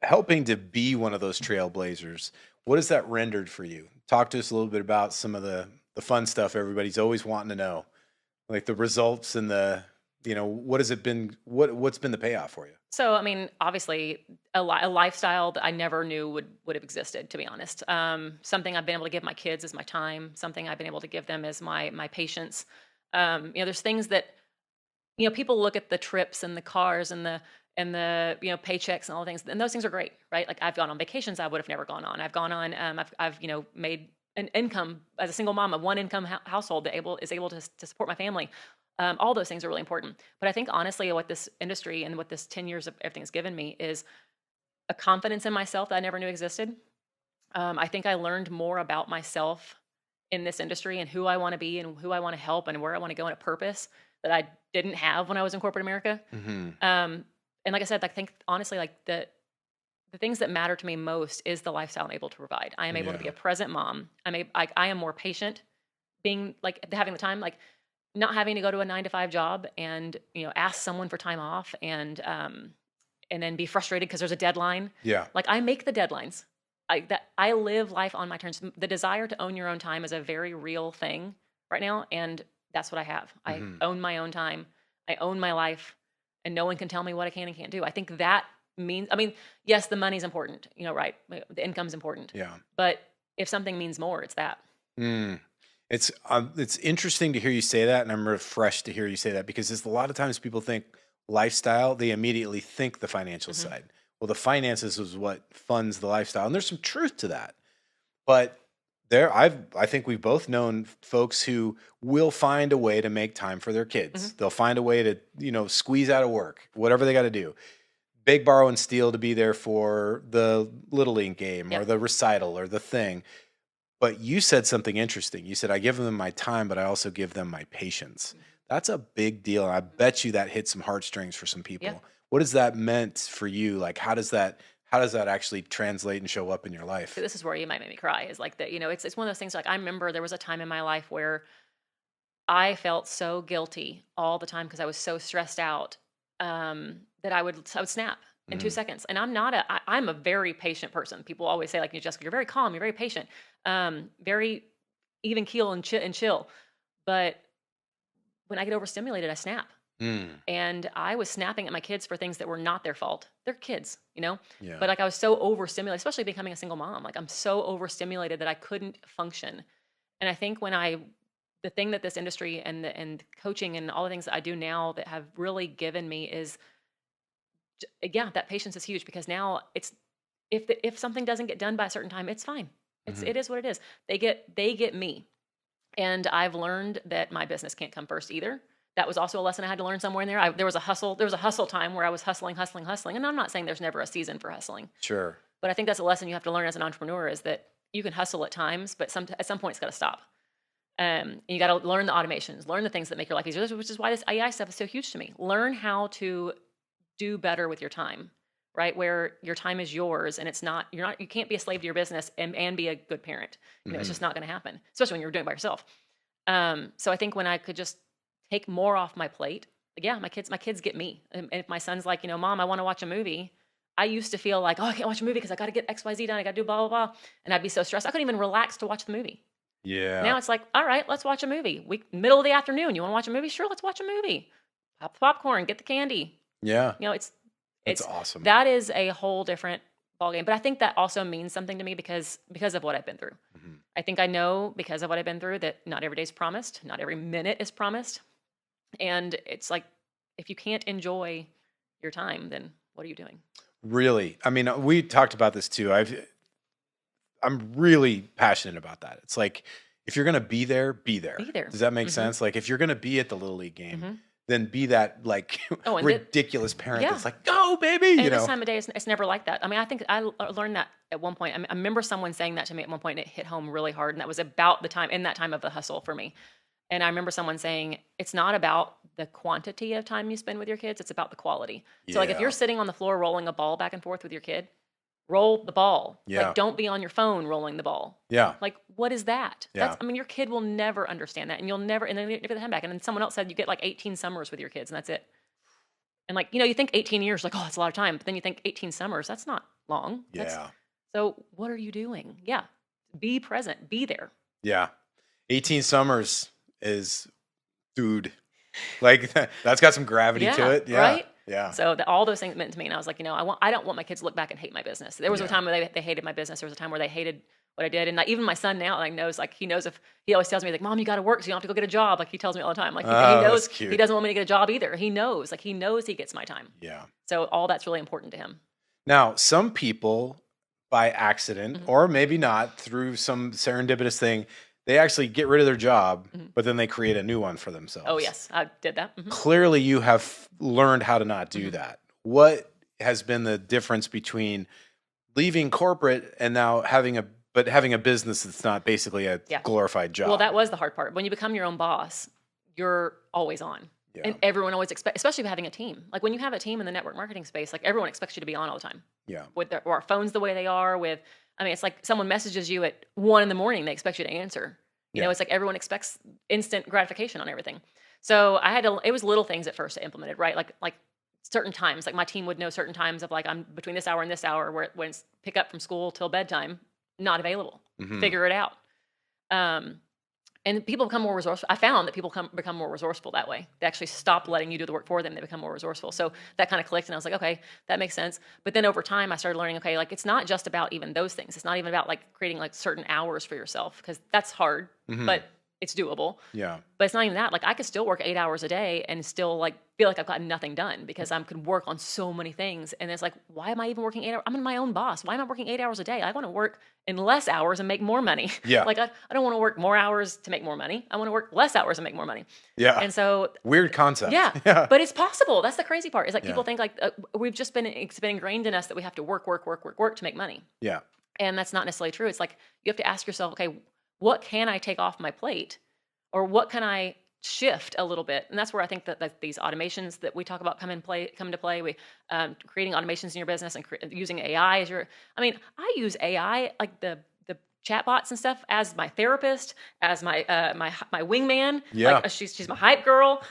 helping to be one of those trailblazers. What has that rendered for you? Talk to us a little bit about some of the the fun stuff everybody's always wanting to know, like the results and the, what has it been? What's been the payoff for you? So, I mean, obviously, a lifestyle that I never knew would have existed, to be honest. Something I've been able to give my kids is my time. Something I've been able to give them is my patience. There's things that people look at the trips and the cars and the paychecks and all the things, and those things are great, right? Like I've gone on vacations I would have never gone on. I've gone on. I've made an income as a single mom, a one income household that is able to support my family. All those things are really important. But I think honestly, what this industry and what this 10 years of everything has given me is a confidence in myself that I never knew existed. I think I learned more about myself in this industry and who I want to be and who I want to help and where I want to go in a purpose that I didn't have when I was in corporate America. And like I said, I think honestly, like the things that matter to me most is the lifestyle I'm able to provide. I am able to be a present mom. I am more patient, being like having the time, like not having to go to a 9 to 5 job and ask someone for time off and then be frustrated because there's a deadline. Yeah, like I make the deadlines. I live life on my terms. The desire to own your own time is a very real thing right now, and that's what I have. I own my own time. I own my life, and no one can tell me what I can and can't do. I think that means, yes, the money's important, right? The income's important. Yeah. But if something means more, it's that. It's interesting to hear you say that, and I'm refreshed to hear you say that because a lot of times people think lifestyle, they immediately think the financial side. Well, the finances is what funds the lifestyle, and there's some truth to that. But I think we've both known folks who will find a way to make time for their kids. They'll find a way to, squeeze out of work, whatever they got to do. Beg, borrow, and steal to be there for the Little League game or the recital or the thing. But you said something interesting. You said, I give them my time, but I also give them my patience. That's a big deal. And I bet you that hit some heartstrings for some people. Yeah. What has that meant for you? Like, how does that actually translate and show up in your life? This is where you might make me cry. Is like that, it's one of those things. Like I remember there was a time in my life where I felt so guilty all the time because I was so stressed out that I would snap in 2 seconds. And I'm a very patient person. People always say, like, Jessica, you're very calm, you're very patient, very even keel and chill. But when I get overstimulated, I snap. And I was snapping at my kids for things that were not their fault. They're kids, Yeah. But like I was so overstimulated, especially becoming a single mom. Like I'm so overstimulated that I couldn't function. And I think the thing that this industry and coaching and all the things that I do now that have really given me is, that patience is huge because now it's if something doesn't get done by a certain time, it's fine. It is what it is. They get me, and I've learned that my business can't come first either. That was also a lesson I had to learn somewhere in there. There was a hustle time where I was hustling, and I'm not saying there's never a season for hustling. Sure. But I think that's a lesson you have to learn as an entrepreneur is that you can hustle at times, but at some point it's got to stop. And you got to learn the automations, learn the things that make your life easier, which is why this AI stuff is so huge to me. Learn how to do better with your time, right? Where your time is yours and you can't be a slave to your business and be a good parent. It's just not going to happen, especially when you're doing it by yourself. So I think when I could just take more off my plate, my kids get me. And if my son's like, Mom, I want to watch a movie. I used to feel like, I can't watch a movie because I got to get XYZ done. I got to do blah, blah, blah. And I'd be so stressed. I couldn't even relax to watch the movie. Yeah. Now it's like, all right, let's watch a movie. Middle of the afternoon, you want to watch a movie? Sure, let's watch a movie. Pop the popcorn, get the candy. Yeah. It's awesome. That is a whole different ballgame. But I think that also means something to me because of what I've been through. I think I know because of what I've been through that not every day is promised, not every minute is promised. And it's like, if you can't enjoy your time, then what are you doing? Really? We talked about this too. I'm really passionate about that. It's like, if you're going to be there, be there. Be there. Does that make sense? Like, if you're going to be at the Little League game, then be that like ridiculous parent that's like, go baby. And this time of day, it's never like that. I think I learned that at one point. I remember someone saying that to me at one point, and it hit home really hard. And that was about in that time of the hustle for me. And I remember someone saying, it's not about the quantity of time you spend with your kids, it's about the quality. So like if you're sitting on the floor rolling a ball back and forth with your kid, roll the ball. Yeah. Like don't be on your phone rolling the ball. Yeah. Like what is that? Yeah. Your kid will never understand that, and you'll never, and then you get the hand back. And then someone else said you get like 18 summers with your kids, and that's it. And like, you think 18 years, like, oh, that's a lot of time. But then you think 18 summers, that's not long. Yeah. So what are you doing? Yeah. Be present. Be there. Yeah. 18 summers is, dude, like that's got some gravity to it. Yeah. Right? Yeah. So all those things meant to me. And I was like, I don't want my kids to look back and hate my business. There was a time where they hated my business. There was a time where they hated what I did. And even my son now, like knows, like he knows if he always tells me like, Mom, you got to work, so you don't have to go get a job. Like he tells me all the time. Like he knows he doesn't want me to get a job either. He knows he gets my time. Yeah. So all that's really important to him. Now, some people by accident or maybe not through some serendipitous thing, they actually get rid of their job, but then they create a new one for themselves. Oh, yes. I did that. Clearly, you have learned how to not do that. What has been the difference between leaving corporate and now having a business that's not basically a glorified job? Well, that was the hard part. When you become your own boss, you're always on. Yeah. And everyone always expects, especially having a team. Like when you have a team in the network marketing space, like everyone expects you to be on all the time. Yeah. With our phones the way they are, it's like someone messages you at 1 a.m, they expect you to answer. You know, it's like everyone expects instant gratification on everything. So it was little things at first I implemented, right? Like certain times, like my team would know certain times of like, I'm between this hour and this hour when it's pick up from school till bedtime, not available. Figure it out. And people become more resourceful. I found that people become more resourceful that way. They actually stop letting you do the work for them. They become more resourceful. So that kind of clicked, and I was like, okay, that makes sense. But then over time, I started learning, okay, like it's not just about even those things. It's not even about like creating like certain hours for yourself, because that's hard, but it's doable. Yeah. But it's not even that. Like I could still work 8 hours a day and still like feel like I've gotten nothing done because I could work on so many things. And it's like, why am I even working 8 hours? I'm my own boss. Why am I working 8 hours a day? I want to work in less hours and make more money. Yeah. Like I don't want to work more hours to make more money. I want to work less hours and make more money. Yeah. And so weird concept. Yeah. But it's possible. That's the crazy part. Is like people think like it's been ingrained in us that we have to work to make money. Yeah. And that's not necessarily true. It's like you have to ask yourself, okay, what can I take off my plate? Or what can I shift a little bit? And that's where I think that these automations that we talk about come to play. We creating automations in your business and using AI as I use AI like the chatbots and stuff as my therapist, as my wingman. Yeah. Like she's my hype girl.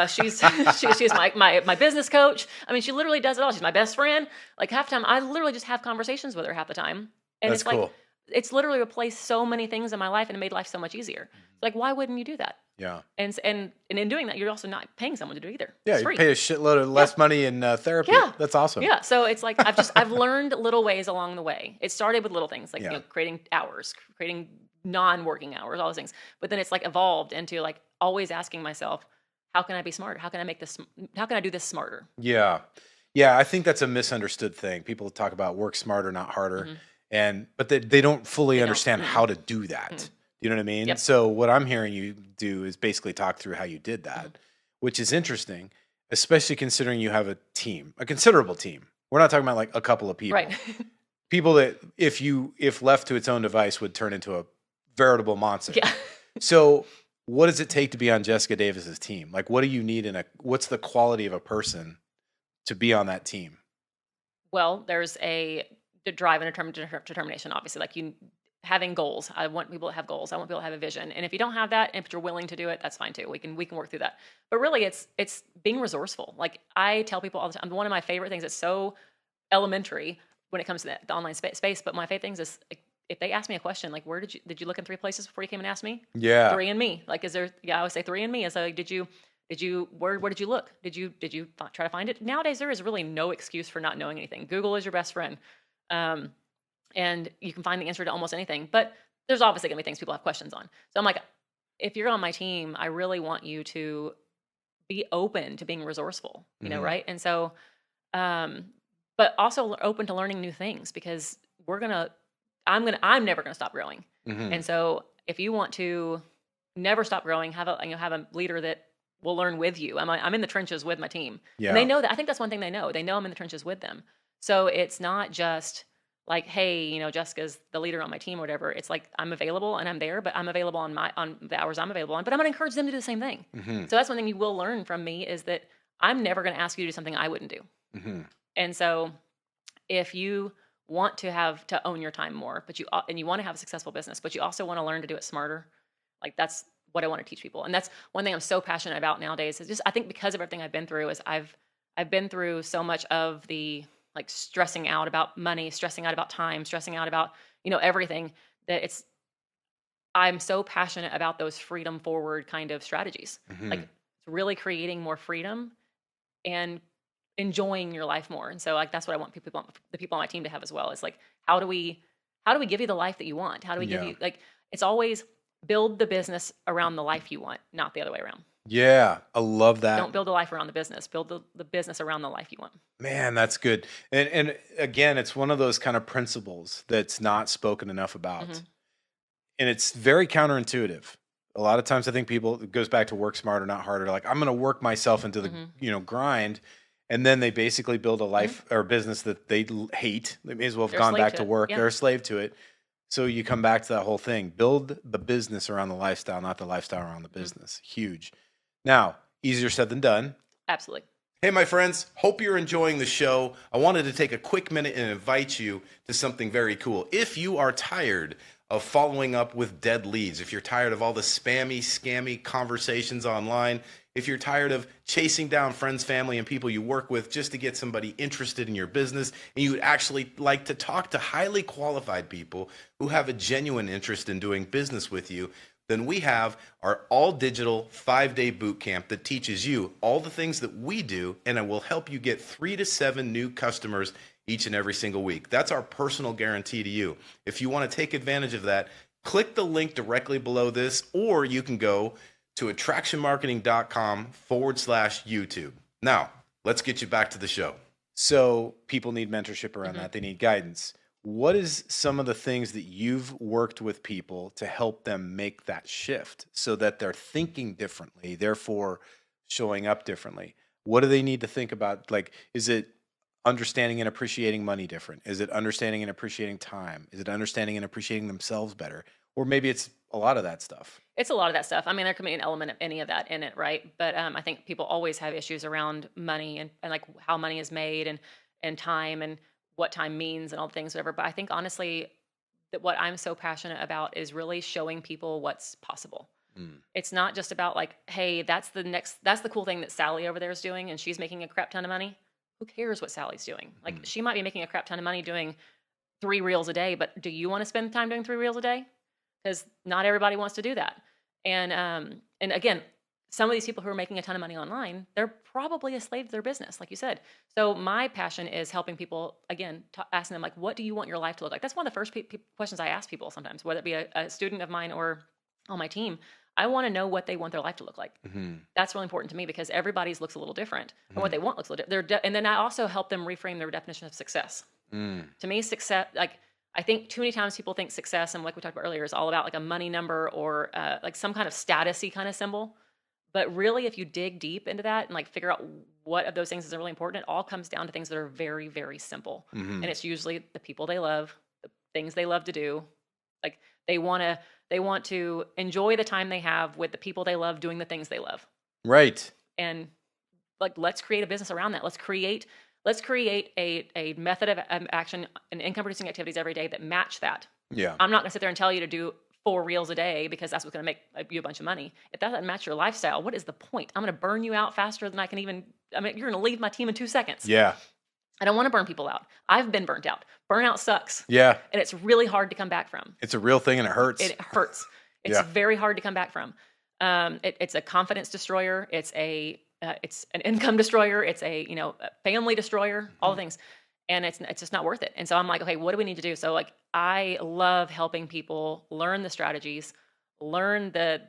She's my business coach. I mean, she literally does it all. She's my best friend. Like half the time, I literally just have conversations with her half the time. And that's cool. Like it's literally replaced so many things in my life and it made life so much easier. Like, why wouldn't you do that? Yeah. And in doing that, you're also not paying someone to do it either. Yeah, it's you free. pay a shitload of less money in therapy. Yeah. That's awesome. Yeah. So it's like I've learned little ways along the way. It started with little things like creating hours, creating non-working hours, all those things. But then it's like evolved into like always asking myself, how can I be smarter? How can I do this smarter? Yeah. Yeah, I think that's a misunderstood thing. People talk about work smarter, not harder. But they don't fully understand how to do that. You know what I mean? Yep. So what I'm hearing you do is basically talk through how you did that, which is interesting, especially considering you have a considerable team. We're not talking about like a couple of people. Right. People that if left to its own device would turn into a veritable monster. Yeah. So what does it take to be on Jessica Davis's team? Like what do you need what's the quality of a person to be on that team? Well, there's the drive and determination, obviously. Like having goals. I want people to have goals. I want people to have a vision. And if you don't have that, and if you're willing to do it, that's fine too. We can work through that. But really, it's being resourceful. Like I tell people all the time, one of my favorite things. It's so elementary when it comes to the online space. But my favorite things is if they ask me a question, like where did you look in 3 places before you came and asked me? Yeah. 3 and me. Like is there? Yeah, I always say 3 and me. Is like where did you look? Did you try to find it? Nowadays there is really no excuse for not knowing anything. Google is your best friend. And you can find the answer to almost anything, but there's obviously gonna be things people have questions on. So I'm like, if you're on my team, I really want you to be open to being resourceful, you know, right? And so, but also open to learning new things because I'm never gonna stop growing. And so if you want to never stop growing, have a leader that will learn with you. I'm in the trenches with my team. Yeah. And they know that. I think that's one thing they know. They know I'm in the trenches with them. So it's not just like, hey, Jessica's the leader on my team or whatever. It's like I'm available and I'm there, but I'm available on the hours I'm available on. But I'm gonna encourage them to do the same thing. So that's one thing you will learn from me is that I'm never gonna ask you to do something I wouldn't do. And so if you want to own your time more, but you want to have a successful business, but you also want to learn to do it smarter, like that's what I want to teach people. And that's one thing I'm so passionate about nowadays is just I think because of everything I've been through is I've been through so much of the like stressing out about money, stressing out about time, stressing out about, everything that I'm so passionate about those freedom forward kind of strategies. Mm-hmm. Like really creating more freedom and enjoying your life more. And so like that's what I want the people on my team to have as well. Is like how do we give you the life that you want? How do we give Yeah. you like it's always build the business around the life you want, not the other way around. Yeah, I love that. Don't build a life around the business. Build the business around the life you want. Man, that's good. And again, it's one of those kind of principles that's not spoken enough about. Mm-hmm. And it's very counterintuitive. A lot of times I think people, it goes back to work smarter, not harder. Like, I'm going to work myself into the, Mm-hmm. grind. And then they basically build a life or business that they hate. They may as well have gone back to work. Yeah. They're a slave to it. So you come back to that whole thing. Build the business around the lifestyle, not the lifestyle around the business. Huge. Now, easier said than done. Absolutely. Hey, my friends, hope you're enjoying the show. I wanted to take a quick minute and invite you to something very cool. If you are tired of following up with dead leads, if you're tired of all the spammy, scammy conversations online, if you're tired of chasing down friends, family, and people you work with just to get somebody interested in your business, and you would actually like to talk to highly qualified people who have a genuine interest in doing business with you, then we have our all-digital 5-day boot camp that teaches you all the things that we do, and it will help you get 3 to 7 new customers each and every single week. That's our personal guarantee to you. If you want to take advantage of that, click the link directly below this, or you can go to attractionmarketing.com/YouTube. Now, let's get you back to the show. So people need mentorship around that. They need guidance. What is some of the things that you've worked with people to help them make that shift so that they're thinking differently, therefore showing up differently? What do they need to think about? Like, is it understanding and appreciating money different? Is it understanding and appreciating time? Is it understanding and appreciating themselves better? Or maybe it's a lot of that stuff. It's a lot of that stuff. I mean, there could be an element of any of that in it, right? But I think people always have issues around money and like how money is made and time and what time means and all the things, whatever. But I think honestly, that what I'm so passionate about is really showing people what's possible. It's not just about like, hey, that's the cool thing that Sally over there is doing and she's making a crap ton of money. Who cares what Sally's doing? Like she might be making a crap ton of money doing 3 reels a day, but do you want to spend time doing 3 reels a day? Because not everybody wants to do that. And again, some of these people who are making a ton of money online, they're probably a slave to their business, like you said. So my passion is helping people, again, asking them, like, what do you want your life to look like? That's one of the first questions I ask people sometimes, whether it be a student of mine or on my team. I want to know what they want their life to look like. That's really important to me because everybody's looks a little different. And what they want looks a little different. And then I also help them reframe their definition of success. To me, success, like, I think too many times people think success, and like we talked about earlier, is all about like a money number or like some kind of status-y kind of symbol. But really, if you dig deep into that and like figure out what of those things is really important, it all comes down to things that are very, very simple. And it's usually the people they love, the things they love to do. Like they want to enjoy the time they have with the people they love doing the things they love. Right. And like, let's create a business around that. Let's create a method of action and income producing activities every day that match that. Yeah. I'm not going to sit there and tell you to do 4 reels a day because that's what's going to make you a bunch of money. If that doesn't match your lifestyle, what is the point? I'm going to burn you out faster than I can even, you're going to leave my team in 2 seconds. Yeah. I don't want to burn people out. I've been burnt out. Burnout sucks. Yeah. And it's really hard to come back from. It's a real thing and it hurts. It hurts. It's very hard to come back from. It's a confidence destroyer. It's an income destroyer. It's a family destroyer. All the things, and it's just not worth it. And so I'm like, okay, what do we need to do? So like, I love helping people learn the strategies, learn the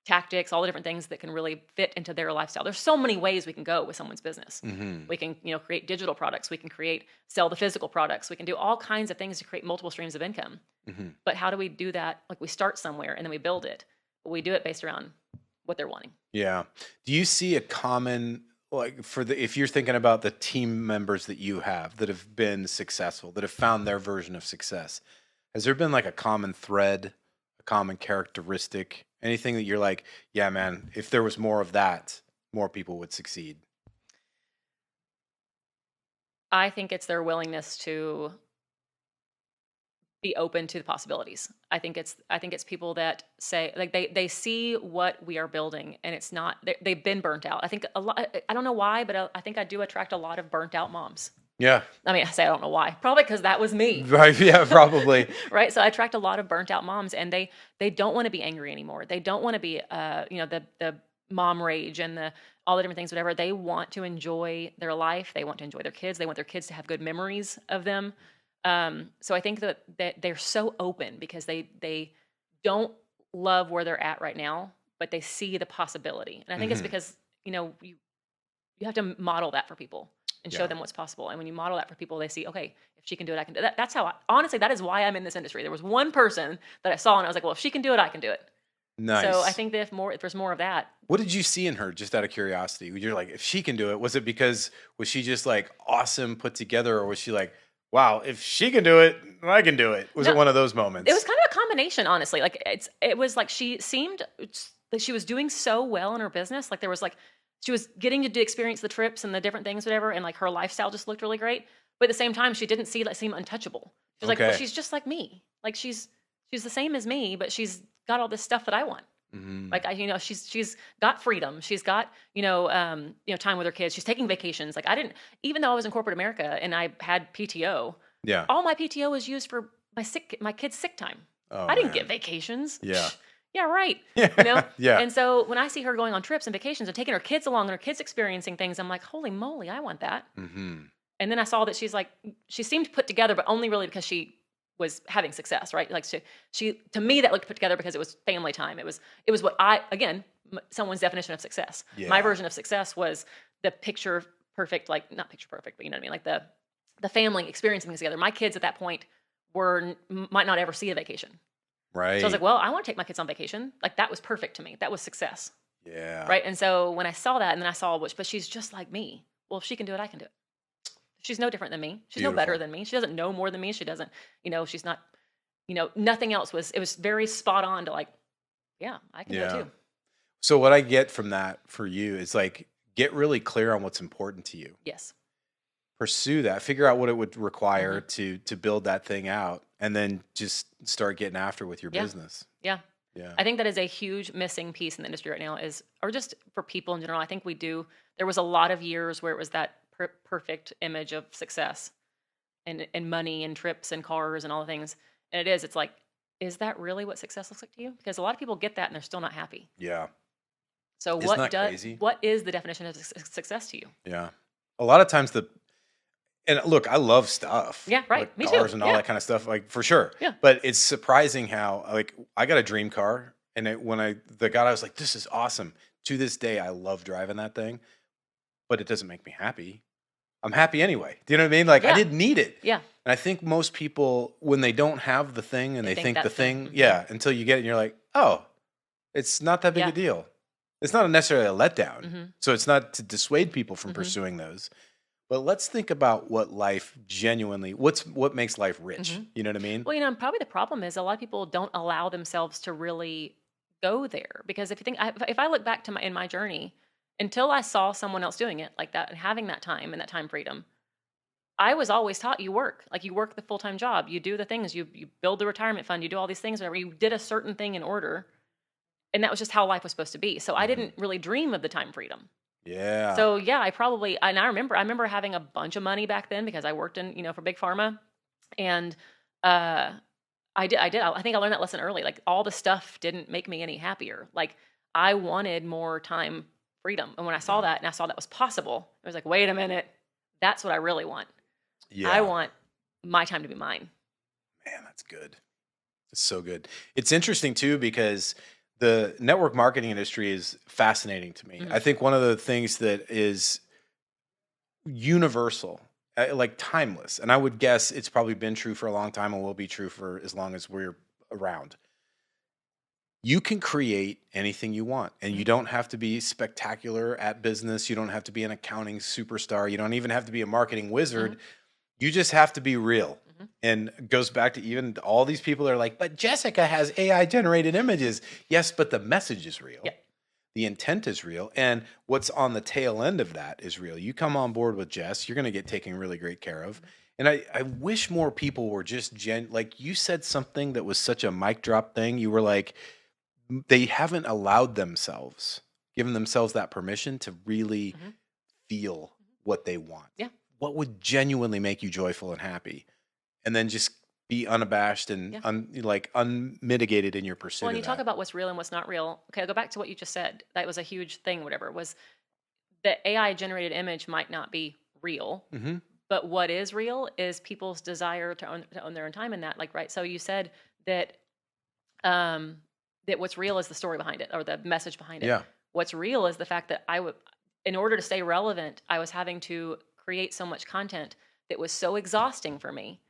tactics, all the different things that can really fit into their lifestyle. There's so many ways we can go with someone's business. We can create digital products. We can sell the physical products. We can do all kinds of things to create multiple streams of income. But how do we do that? Like we start somewhere and then we build it. But we do it based around what they're wanting. Yeah. Do you see a common, like if you're thinking about the team members that you have that have been successful, that have found their version of success, has there been like a common thread, a common characteristic, anything that you're like, yeah, man, if there was more of that, more people would succeed? I think it's their willingness to be open to the possibilities. I think it's people that say, like, they see what we are building and it's not, they've been burnt out. I think a lot, I don't know why, but I think I do attract a lot of burnt out moms. Yeah. I mean, I say I don't know why. Probably because that was me. Right. Yeah, probably. Right. So I attract a lot of burnt out moms, and they don't want to be angry anymore. They don't want to be the mom rage and the all the different things, whatever. They want to enjoy their life. They want to enjoy their kids. They want their kids to have good memories of them. So I think that they're so open because they don't love where they're at right now, but they see the possibility. And I think it's because, you have to model that for people and show Yeah. them what's possible. And when you model that for people, they see, okay, if she can do it, I can do it. That's how honestly, that is why I'm in this industry. There was one person that I saw and I was like, well, if she can do it, I can do it. Nice. So I think that if there's more of that. What did you see in her, just out of curiosity? You're like, if she can do it, was it because, was she just like awesome, put together, or was she like, wow, if she can do it, I can do it? Was No, it one of those moments? It was kind of a combination, honestly. Like it was like she seemed like she was doing so well in her business. Like there was like she was getting to experience the trips and the different things, whatever, and like her lifestyle just looked really great. But at the same time, she didn't seem untouchable. She was like, well, she's just like me. Like she's the same as me, but she's got all this stuff that I want. Like she's got freedom. She's got time with her kids. She's taking vacations. Like I didn't, even though I was in corporate America and I had PTO. Yeah. All my PTO was used for my kids' sick time. Oh, I didn't man. get vacations. Yeah. Yeah, right. Yeah. And so when I see her going on trips and vacations and taking her kids along and her kids experiencing things, I'm like, holy moly, I want that. And then I saw that she seemed put together, but only really because she was having success, right? Like she to me that looked put together because it was family time. It was what someone's definition of success. Yeah. My version of success was the picture perfect, like not picture perfect, but you know what I mean, like the family experiencing things together. My kids at that point might not ever see a vacation. Right. So I was like, well, I want to take my kids on vacation. Like that was perfect to me. That was success. Yeah. Right. And so when I saw that, and then I saw but she's just like me. Well, if she can do it, I can do it. She's no different than me. She's no better than me. She doesn't know more than me. She doesn't, she's not, nothing else it was very spot on to like, yeah, I can do it too. So what I get from that for you is like, get really clear on what's important to you. Yes. Pursue that, figure out what it would require to build that thing out, and then just start getting after with your business. Yeah. Yeah. I think that is a huge missing piece in the industry right now or just for people in general. I think there was a lot of years where it was that perfect image of success and money and trips and cars and all the things. And it's like, is that really what success looks like to you? Because a lot of people get that and they're still not happy. Yeah. So Isn't that crazy? What is the definition of success to you? Yeah. A lot of times and look, I love stuff. Yeah, right. Like Me cars too. and all that kind of stuff, like for sure. Yeah. But it's surprising how, like, I got a dream car, and the guy, I was like, this is awesome. To this day, I love driving that thing, but it doesn't make me happy. I'm happy anyway. Do you know what I mean? Like I didn't need it. Yeah. And I think most people, when they don't have the thing and they think the thing, until you get it, and you're like, oh, it's not that big a deal. It's not necessarily a letdown. So it's not to dissuade people from pursuing those. But let's think about what life genuinely, what makes life rich. You know what I mean? Well, probably the problem is a lot of people don't allow themselves to really go there. Because if you think, if I look back to in my journey, until I saw someone else doing it like that and having that time and that time freedom, I was always taught you work the full-time job, you do the things, you build the retirement fund, you do all these things, whatever. You did a certain thing in order, and that was just how life was supposed to be. So I didn't really dream of the time freedom. Yeah. So yeah, I remember having a bunch of money back then because I worked in for big pharma, and I think I learned that lesson early. Like all the stuff didn't make me any happier. Like I wanted more time freedom. And when I saw that and I saw that was possible, I was like, wait a minute, that's what I really want. Yeah. I want my time to be mine. Man, that's good. It's so good. It's interesting too, because the network marketing industry is fascinating to me. I think one of the things that is universal, like timeless, and I would guess it's probably been true for a long time and will be true for as long as we're around. You can create anything you want, and you don't have to be spectacular at business. You don't have to be an accounting superstar. You don't even have to be a marketing wizard. You just have to be real. And it goes back to even all these people that are like, but Jessica has AI generated images. Yes, but the message is real. Yeah. The intent is real. And what's on the tail end of that is real. You come on board with Jess, you're going to get taken really great care of. And I wish more people were just like you said something that was such a mic drop thing. You were like, they haven't allowed themselves, given themselves that permission to really feel what they want. Yeah. what would genuinely make you joyful and happy, and then just be unabashed and Yeah. like unmitigated in your pursuit Well, and of you talk that. about what's real and what's not real. Okay, I'll go back to what you just said. That was a huge thing, whatever, was the AI generated image might not be real, Mm-hmm. but what is real is people's desire to own their own time in that. Like, right. So you said that that what's real is the story behind it or the message behind it. Yeah. What's real is the fact that in order to stay relevant, I was having to create so much content that was so exhausting for me.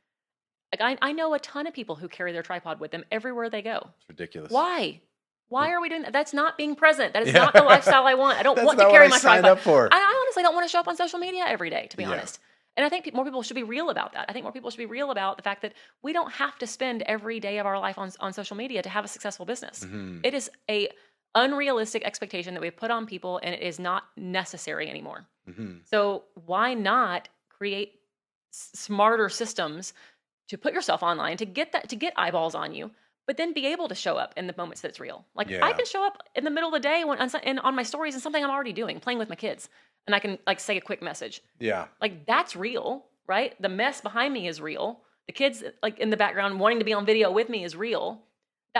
Like I know a ton of people who carry their tripod with them everywhere they go. It's ridiculous. Why? Why are we doing that? That's not being present. That is Yeah. not the lifestyle I want. I don't That's want not to what carry I my signed tripod. up for. I honestly don't want to show up on social media every day, to be Yeah. honest. And I think more people should be real about that. I think more people should be real about the fact that we don't have to spend every day of our life on social media to have a successful business. Mm-hmm. It is a unrealistic expectation that we've put on people, and it is not necessary anymore. Mm-hmm. So why not create smarter systems to put yourself online to get eyeballs on you, but then be able to show up in the moments that it's real. Like Yeah. I can show up in the middle of the day on my stories and something I'm already doing, playing with my kids, and I can like say a quick message. Yeah. Like that's real, right? The mess behind me is real. The kids like in the background wanting to be on video with me is real.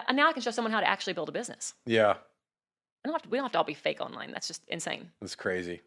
And now I can show someone how to actually build a business. Yeah. We don't have to all be fake online. That's just insane. That's crazy.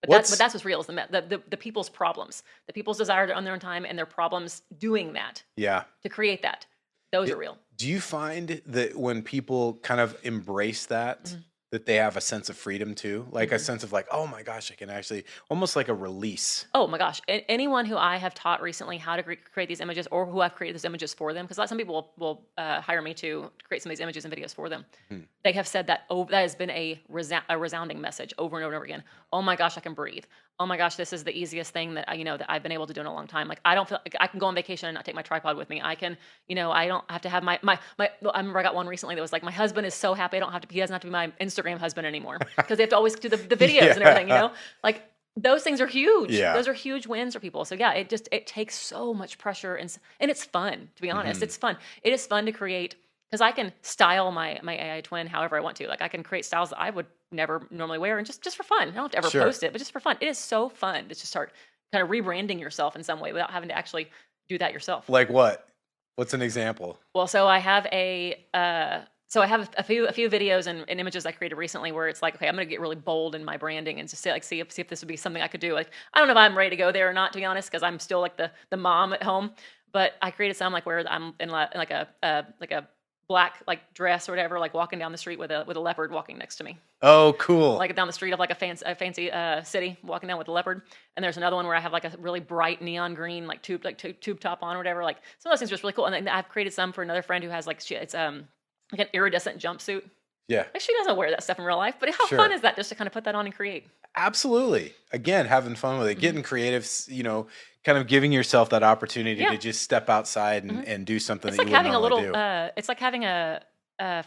But that's what's real is the people's problems, the people's desire to own their own time and their problems doing that. Yeah. To create that. Those are real. Do you find that when people kind of embrace that, Mm-hmm. that they have a sense of freedom too? Like a Mm-hmm. sense of like, oh my gosh, I can actually, almost like a release. Oh my gosh. Anyone who I have taught recently how to create these images or who I've created these images for them, because some people will hire me to create some of these images and videos for them. Mm-hmm. They have said that that has been a resounding message over and over and over again. Oh my gosh, I can breathe. Oh my gosh, this is the easiest thing that that I've been able to do in a long time. Like I don't feel like I can go on vacation and not take my tripod with me. I can, I don't have to have my I remember I got one recently that was like, my husband is so happy he doesn't have to be my Instagram husband anymore because they have to always do the videos and everything, like those things are huge. Yeah. Those are huge wins for people. So yeah, it takes so much pressure and it's fun, to be honest. Mm-hmm. It's fun. It is fun to create because I can style my AI twin however I want to. Like I can create styles that I would never normally wear and just for fun. I don't have to ever Sure. post it, but just for fun. It is so fun to just start kind of rebranding yourself in some way without having to actually do that yourself. Like what? What's an example? Well, so I have a few videos and images I created recently where it's like, okay, I'm gonna get really bold in my branding and just see if this would be something I could do. Like I don't know if I'm ready to go there or not, to be honest, because I'm still like the mom at home. But I created some like where I'm in like a black like dress or whatever, like walking down the street with a leopard walking next to me. Oh, cool. Like down the street of like a fancy city, walking down with a leopard. And there's another one where I have like a really bright neon green like tube top on or whatever. Like some of those things are just really cool. And then I've created some for another friend who has like it's like an iridescent jumpsuit. Yeah. Like she doesn't wear that stuff in real life, but how Sure. fun is that just to kind of put that on and create? Absolutely. Again, having fun with it, getting creative, kind of giving yourself that opportunity Yeah. to just step outside and do something It's that like you wouldn't having a normally little. do. It's like having a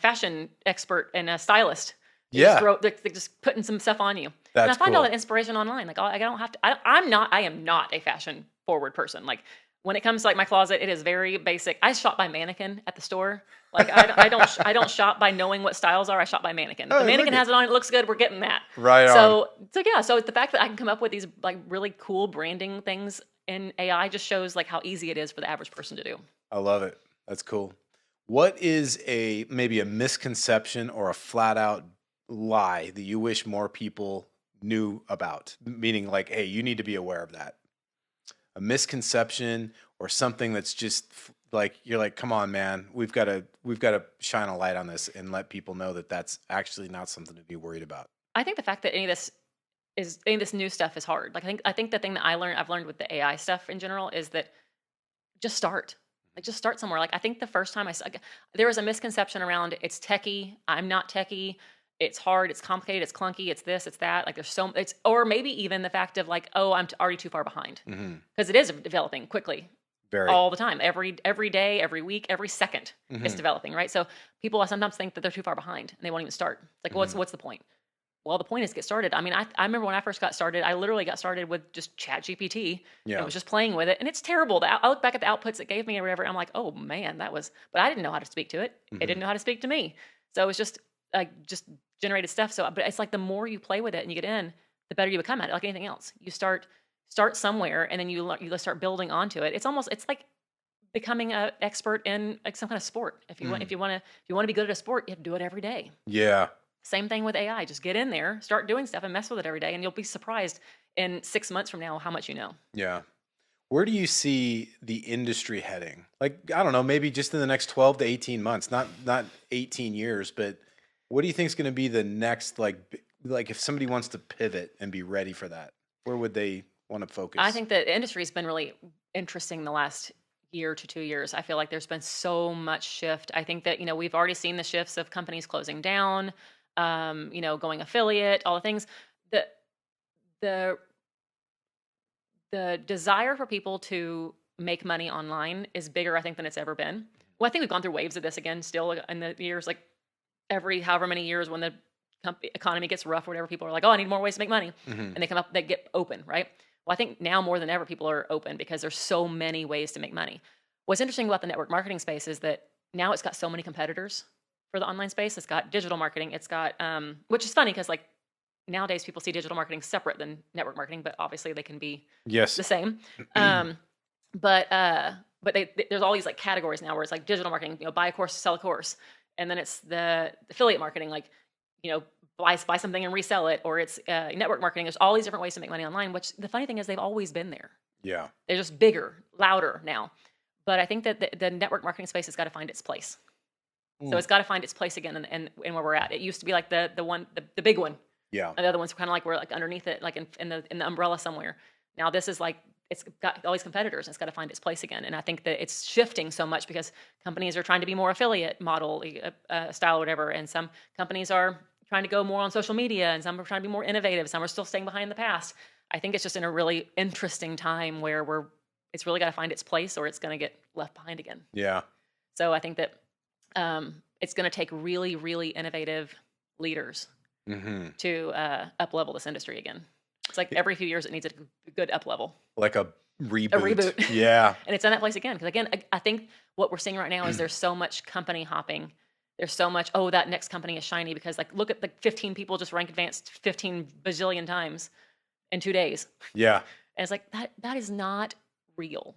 fashion expert and a stylist. Yeah. They're just putting some stuff on you. That's and I find cool. all that inspiration online. Like I don't have to. I am not a fashion forward person. Like when it comes to like my closet, it is very basic. I shop by mannequin at the store. Like I don't shop by knowing what styles are. I shop by mannequin. Oh, The mannequin look has it on. It looks good. We're getting that. Right So yeah. So it's the fact that I can come up with these like really cool branding things in AI just shows like how easy it is for the average person to do. I love it. That's cool. What is maybe a misconception or a flat out lie that you wish more people knew about? Meaning like, hey, you need to be aware of that. A misconception or something that's just like, you're like, come on, man, we've got to shine a light on this and let people know that that's actually not something to be worried about. I think the fact that any of this new stuff is hard. Like I think the thing that I've learned with the AI stuff in general is that just start. Like just start somewhere. Like I think the first time there was a misconception around it's techie. I'm not techie. It's hard. It's complicated. It's clunky. It's this. It's that. Like or maybe even the fact of like, oh, I'm already too far behind because it is developing quickly. Very. All the time, every day, every week, every second, it's developing, right? So people sometimes think that they're too far behind and they won't even start. It's like, what's the point? Well, the point is get started. I mean, I remember when I first got started, I literally got started with just ChatGPT. Yeah. I was just playing with it, and it's terrible. I look back at the outputs it gave me or whatever. I'm like, oh man, but I didn't know how to speak to it. It didn't know how to speak to me. So it was just generated stuff. So, but it's like the more you play with it and you get in, the better you become at it. Like anything else, you start start somewhere, and then you start building onto it. It's like becoming an expert in like some kind of sport. If you want to be good at a sport, you have to do it every day. Yeah. Same thing with AI. Just get in there, start doing stuff, and mess with it every day, and you'll be surprised in 6 months from now how much you know. Yeah. Where do you see the industry heading? Like, I don't know, maybe just in the next 12 to 18 months, not 18 years, but what do you think is going to be the next, like if somebody wants to pivot and be ready for that, where would they want to focus? I think that the industry has been really interesting the last year to 2 years. I feel like there's been so much shift. I think that, we've already seen the shifts of companies closing down, going affiliate, all the things. The the desire for people to make money online is bigger, I think, than it's ever been. Well, I think we've gone through waves of this again still in the years, like every however many years when the economy gets rough or whatever, people are like, oh, I need more ways to make money. And they get open, right? Well, I think now more than ever, people are open because there's so many ways to make money. What's interesting about the network marketing space is that now it's got so many competitors for the online space. It's got digital marketing. It's got, which is funny because like nowadays people see digital marketing separate than network marketing, but obviously they can be the same. But there's all these like categories now where it's like digital marketing, buy a course, sell a course. And then it's the affiliate marketing, like, buy something and resell it, or it's network marketing. There's all these different ways to make money online, which the funny thing is they've always been there. Yeah. They're just bigger, louder now. But I think that the network marketing space has got to find its place. So it's got to find its place again in where we're at. It used to be like the big one. Yeah. And the other ones were kind of like we're like underneath it, like in the umbrella somewhere. Now this is like it's got all these competitors and it's got to find its place again. And I think that it's shifting so much because companies are trying to be more affiliate model style or whatever. And some companies are trying to go more on social media and some are trying to be more innovative. Some are still staying behind the past. I think it's just in a really interesting time where it's really got to find its place or it's going to get left behind again. Yeah. So I think that it's going to take really, really innovative leaders to up-level this industry again. It's like every few years it needs a good up-level. Like a reboot. A reboot. Yeah. And it's in that place again. Because again, I think what we're seeing right now is there's so much company hopping. There's so much, that next company is shiny because like look at the 15 people just rank advanced 15 bazillion times in 2 days. Yeah. And it's like that is not real.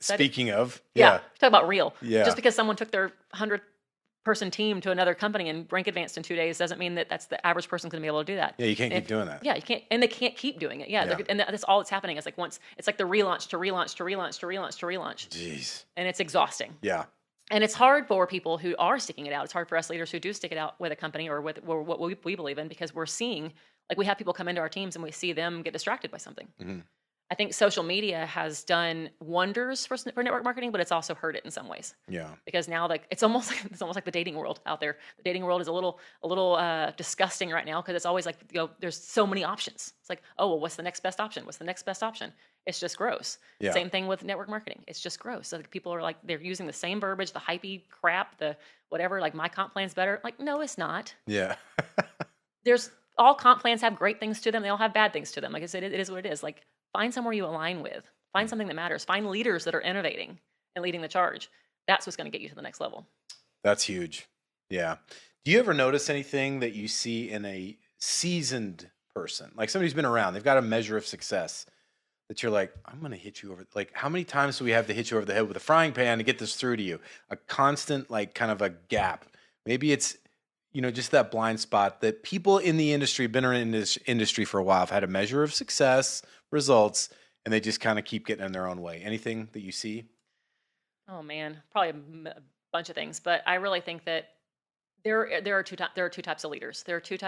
Speaking of. Yeah. Talk about real. Yeah. Just because someone took their 100-person team to another company and rank advanced in 2 days doesn't mean that that's the average person going to be able to do that. Yeah, you can't keep doing that. Yeah, you can't, and they can't keep doing it. Yeah. And that's all that's happening. It's like it's like the relaunch to relaunch to relaunch to relaunch to relaunch. Jeez. And it's exhausting. Yeah. And it's hard for people who are sticking it out. It's hard for us leaders who do stick it out with a company or with what we believe in because we're seeing, like we have people come into our teams and we see them get distracted by something. I think social media has done wonders for network marketing, but it's also hurt it in some ways. Yeah. Because now like it's almost like the dating world out there. The dating world is a little disgusting right now because it's always like there's so many options. It's like, oh well, what's the next best option? What's the next best option? It's just gross. Yeah. Same thing with network marketing. It's just gross. So people are like they're using the same verbiage, the hypey crap, the whatever. Like my comp plan's better. Like no, it's not. Yeah. There's all comp plans have great things to them. They all have bad things to them. Like I said, it is what it is. Like find somewhere you align with. Find something that matters. Find leaders that are innovating and leading the charge. That's what's going to get you to the next level. That's huge. Yeah. Do you ever notice anything that you see in a seasoned person, like somebody who's been around, they've got a measure of success that you're like, I'm going to hit you over. Like, how many times do we have to hit you over the head with a frying pan to get this through to you? A constant, like kind of a gap. Maybe it's, just that blind spot that people in the industry, been in this industry for a while, have had a measure of success, results, and they just kind of keep getting in their own way. Anything that you see? Oh man, probably a bunch of things, but I really think that there are two types of leaders. There's two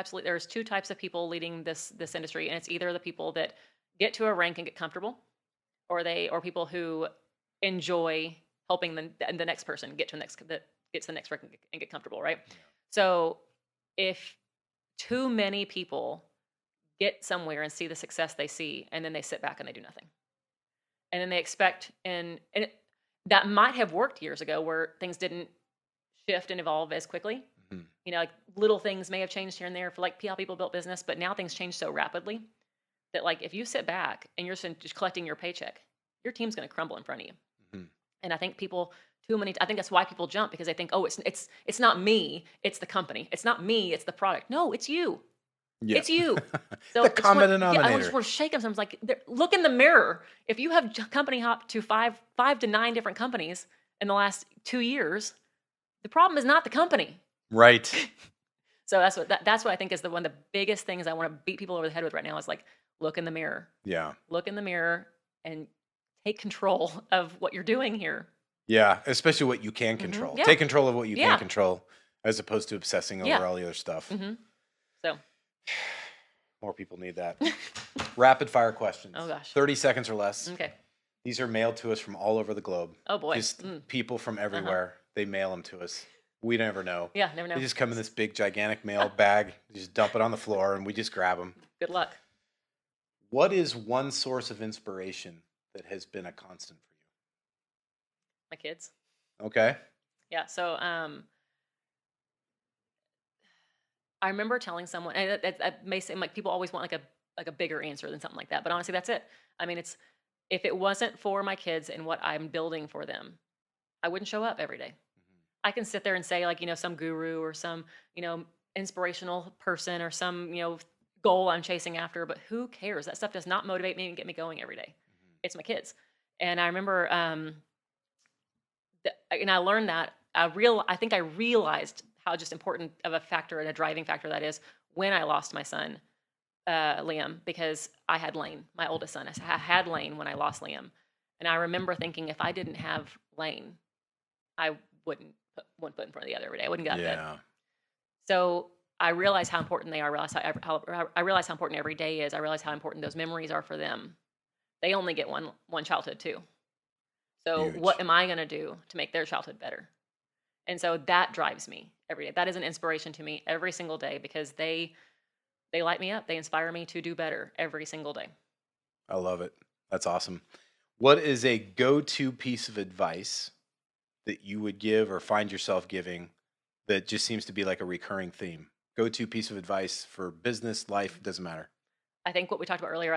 types of people leading this industry, and it's either the people that get to a rank and get comfortable, or people who enjoy helping the next person get to the next rank and get comfortable, right? Yeah. So if too many people get somewhere and see the success they see, and then they sit back and they do nothing, and then they expect that might have worked years ago where things didn't shift and evolve as quickly. Like little things may have changed here and there for like how people built business, but now things change so rapidly that like if you sit back and you're just collecting your paycheck, your team's going to crumble in front of you. And I think I think that's why people jump, because they think, oh, it's not me, it's the company. It's not me, it's the product. No, it's you. Yeah. It's you. So The common denominator. I just want to shake them. So I was like, look in the mirror. If you have company hop to five to 9 different companies in the last 2 years, the problem is not the company. Right. So that's what I think is one of the biggest things I want to beat people over the head with right now is like, look in the mirror. Yeah. Look in the mirror and take control of what you're doing here. Yeah, especially what you can control. Yeah. Take control of what you Yeah. can control, as opposed to obsessing over Yeah. all the other stuff. So More people need that. Rapid fire questions. Oh, gosh. 30 seconds or less. Okay. These are mailed to us from all over the globe. Oh, boy. Just people from everywhere. They mail them to us. We never know. Yeah, never know. They just come in this big, gigantic mail bag. You just dump it on the floor, and we just grab them. Good luck. What is one source of inspiration that has been a constant for My kids. you? Okay. Yeah. So I remember telling someone, and that may seem like people always want like a bigger answer than something like that, but honestly, that's it. I mean, it's if it wasn't for my kids and what I'm building for them, I wouldn't show up every day. I can sit there and say like, some guru or some, inspirational person or some, goal I'm chasing after, but who cares? That stuff does not motivate me and get me going every day. It's my kids. And I remember, and I learned that I think I realized how just important of a factor and a driving factor that is when I lost my son, Liam, because I had Lane, my oldest son. I had Lane when I lost Liam. And I remember thinking if I didn't have Lane, I wouldn't put one foot in front of the other every day. I wouldn't get out of bed. So I realized how important they are. I realized how important every day is. I realized how important those memories are for them. They only get one childhood too. So Huge. What am I going to do to make their childhood better? And so that drives me every day. That is an inspiration to me every single day because they light me up. They inspire me to do better every single day. I love it. That's awesome. What is a go-to piece of advice that you would give or find yourself giving that just seems to be like a recurring theme? Go-to piece of advice for business, life, doesn't matter. I think what we talked about earlier,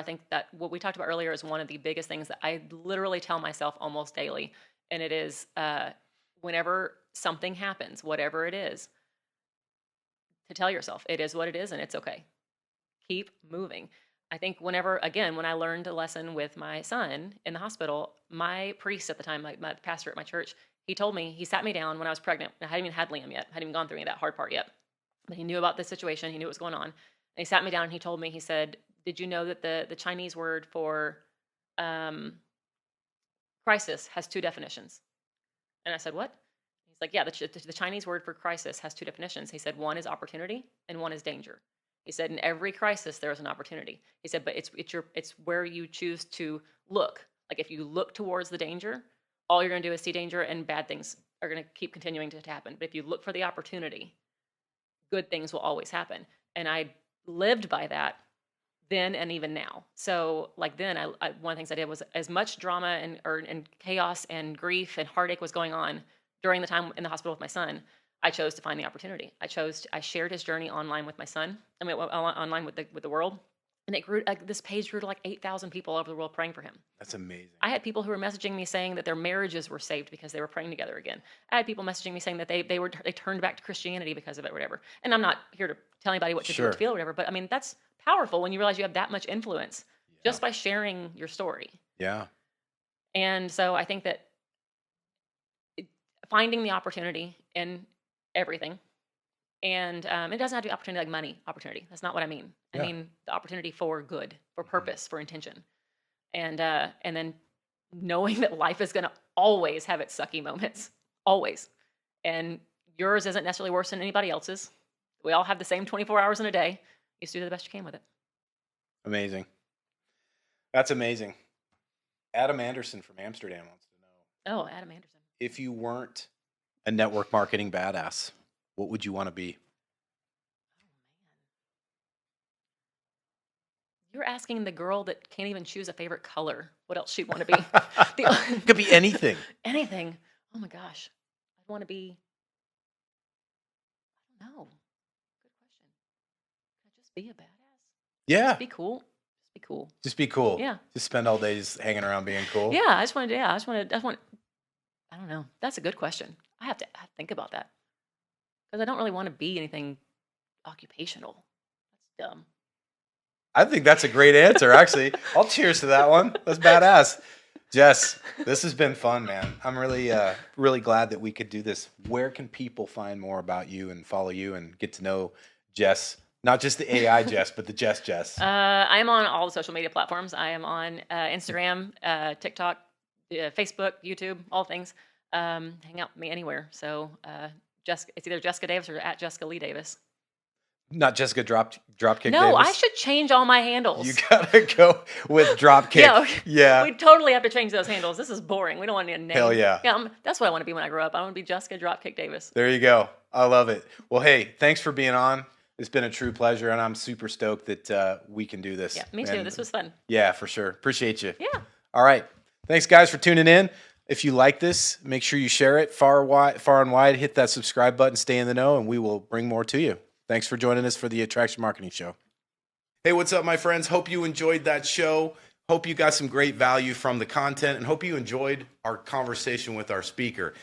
is one of the biggest things that I literally tell myself almost daily. And it is whenever something happens, whatever it is, to tell yourself it is what it is and it's okay. Keep moving. I think when I learned a lesson with my son in the hospital, my priest at the time, my pastor at my church, he sat me down when I was pregnant. I hadn't even had Liam yet. I hadn't even gone through any of that hard part yet. But he knew about the situation. He knew what was going on. And he sat me down and he told me, he said, did you know that the Chinese word for crisis has 2 definitions? And I said, what? He's like, yeah, the Chinese word for crisis has 2 definitions. He said, one is opportunity and one is danger. He said, in every crisis, there is an opportunity. He said, but it's where you choose to look. Like if you look towards the danger, all you're going to do is see danger and bad things are going to keep continuing to happen. But if you look for the opportunity, good things will always happen. And I lived by that then and even now. So like then, one of the things I did was as much drama and chaos and grief and heartache was going on during the time in the hospital with my son, I chose to find the opportunity. I shared his journey online with my son. I mean, online with the world. And it grew, this page grew to like 8,000 people all over the world praying for him. That's amazing. I had people who were messaging me saying that their marriages were saved because they were praying together again. I had people messaging me saying that they turned back to Christianity because of it, or whatever. And I'm not here to tell anybody what to do or to feel or whatever, but I mean, that's powerful when you realize you have that much influence just by sharing your story. Yeah. And so I think that finding the opportunity in everything, and it doesn't have to be opportunity like money opportunity. That's not what I mean. I mean the opportunity for good, for purpose, for intention. And then knowing that life is going to always have its sucky moments, always. And yours isn't necessarily worse than anybody else's. We all have the same 24 hours in a day. You just do the best you can with it. Amazing. That's amazing. Adam Anderson from Amsterdam wants to know. Oh, Adam Anderson. If you weren't a network marketing badass, what would you want to be? You're asking the girl that can't even choose a favorite color what else she'd want to be. Could be anything. Anything. Oh my gosh. I'd want to be, I don't know. Good question. Could I just be a badass? Yeah. Just be cool. Just be cool. Just be cool. Yeah. Just spend all day just hanging around being cool. Yeah, I don't know. That's a good question. I have to think about that. Because I don't really want to be anything occupational. That's dumb. I think that's a great answer, actually. I'll cheers to that one. That's badass. Jess, this has been fun, man. I'm really, really glad that we could do this. Where can people find more about you and follow you and get to know Jess? Not just the AI Jess, but the Jess. I'm on all the social media platforms. I am on Instagram, TikTok, Facebook, YouTube, all things. Hang out with me anywhere. So it's either Jessica Davis or at Jessica Lee Davis. Not Jessica Dropkick No, Davis? I should change all my handles. You gotta go with Dropkick. Yeah. We totally have to change those handles. This is boring. We don't want a name. Hell yeah. Yeah, that's what I want to be when I grow up. I want to be Jessica Dropkick Davis. There you go. I love it. Well, hey, thanks for being on. It's been a true pleasure, and I'm super stoked that we can do this. Yeah, me too. This was fun. Yeah, for sure. Appreciate you. Yeah. All right. Thanks, guys, for tuning in. If you like this, make sure you share it far and wide. Hit that subscribe button, stay in the know, and we will bring more to you. Thanks for joining us for the Attraction Marketing Show. Hey, what's up, my friends? Hope you enjoyed that show. Hope you got some great value from the content, and hope you enjoyed our conversation with our speaker.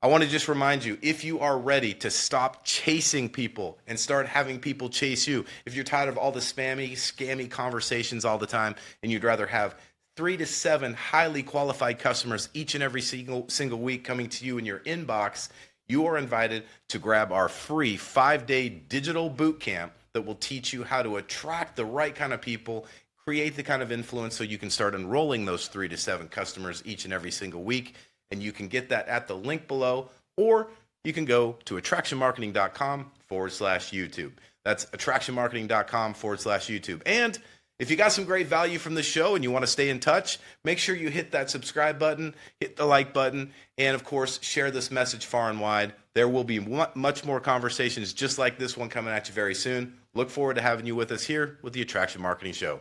I want to just remind you, if you are ready to stop chasing people and start having people chase you, if you're tired of all the spammy, scammy conversations all the time, and you'd rather have 3 to 7 highly qualified customers each and every single week coming to you in your inbox, you are invited to grab our free 5-day digital boot camp that will teach you how to attract the right kind of people, create the kind of influence so you can start enrolling those 3 to 7 customers each and every single week. And you can get that at the link below, or you can go to attractionmarketing.com/YouTube. That's attractionmarketing.com/YouTube. And if you got some great value from the show and you want to stay in touch, make sure you hit that subscribe button, hit the like button, and of course, share this message far and wide. There will be much more conversations just like this one coming at you very soon. Look forward to having you with us here with the Attraction Marketing Show.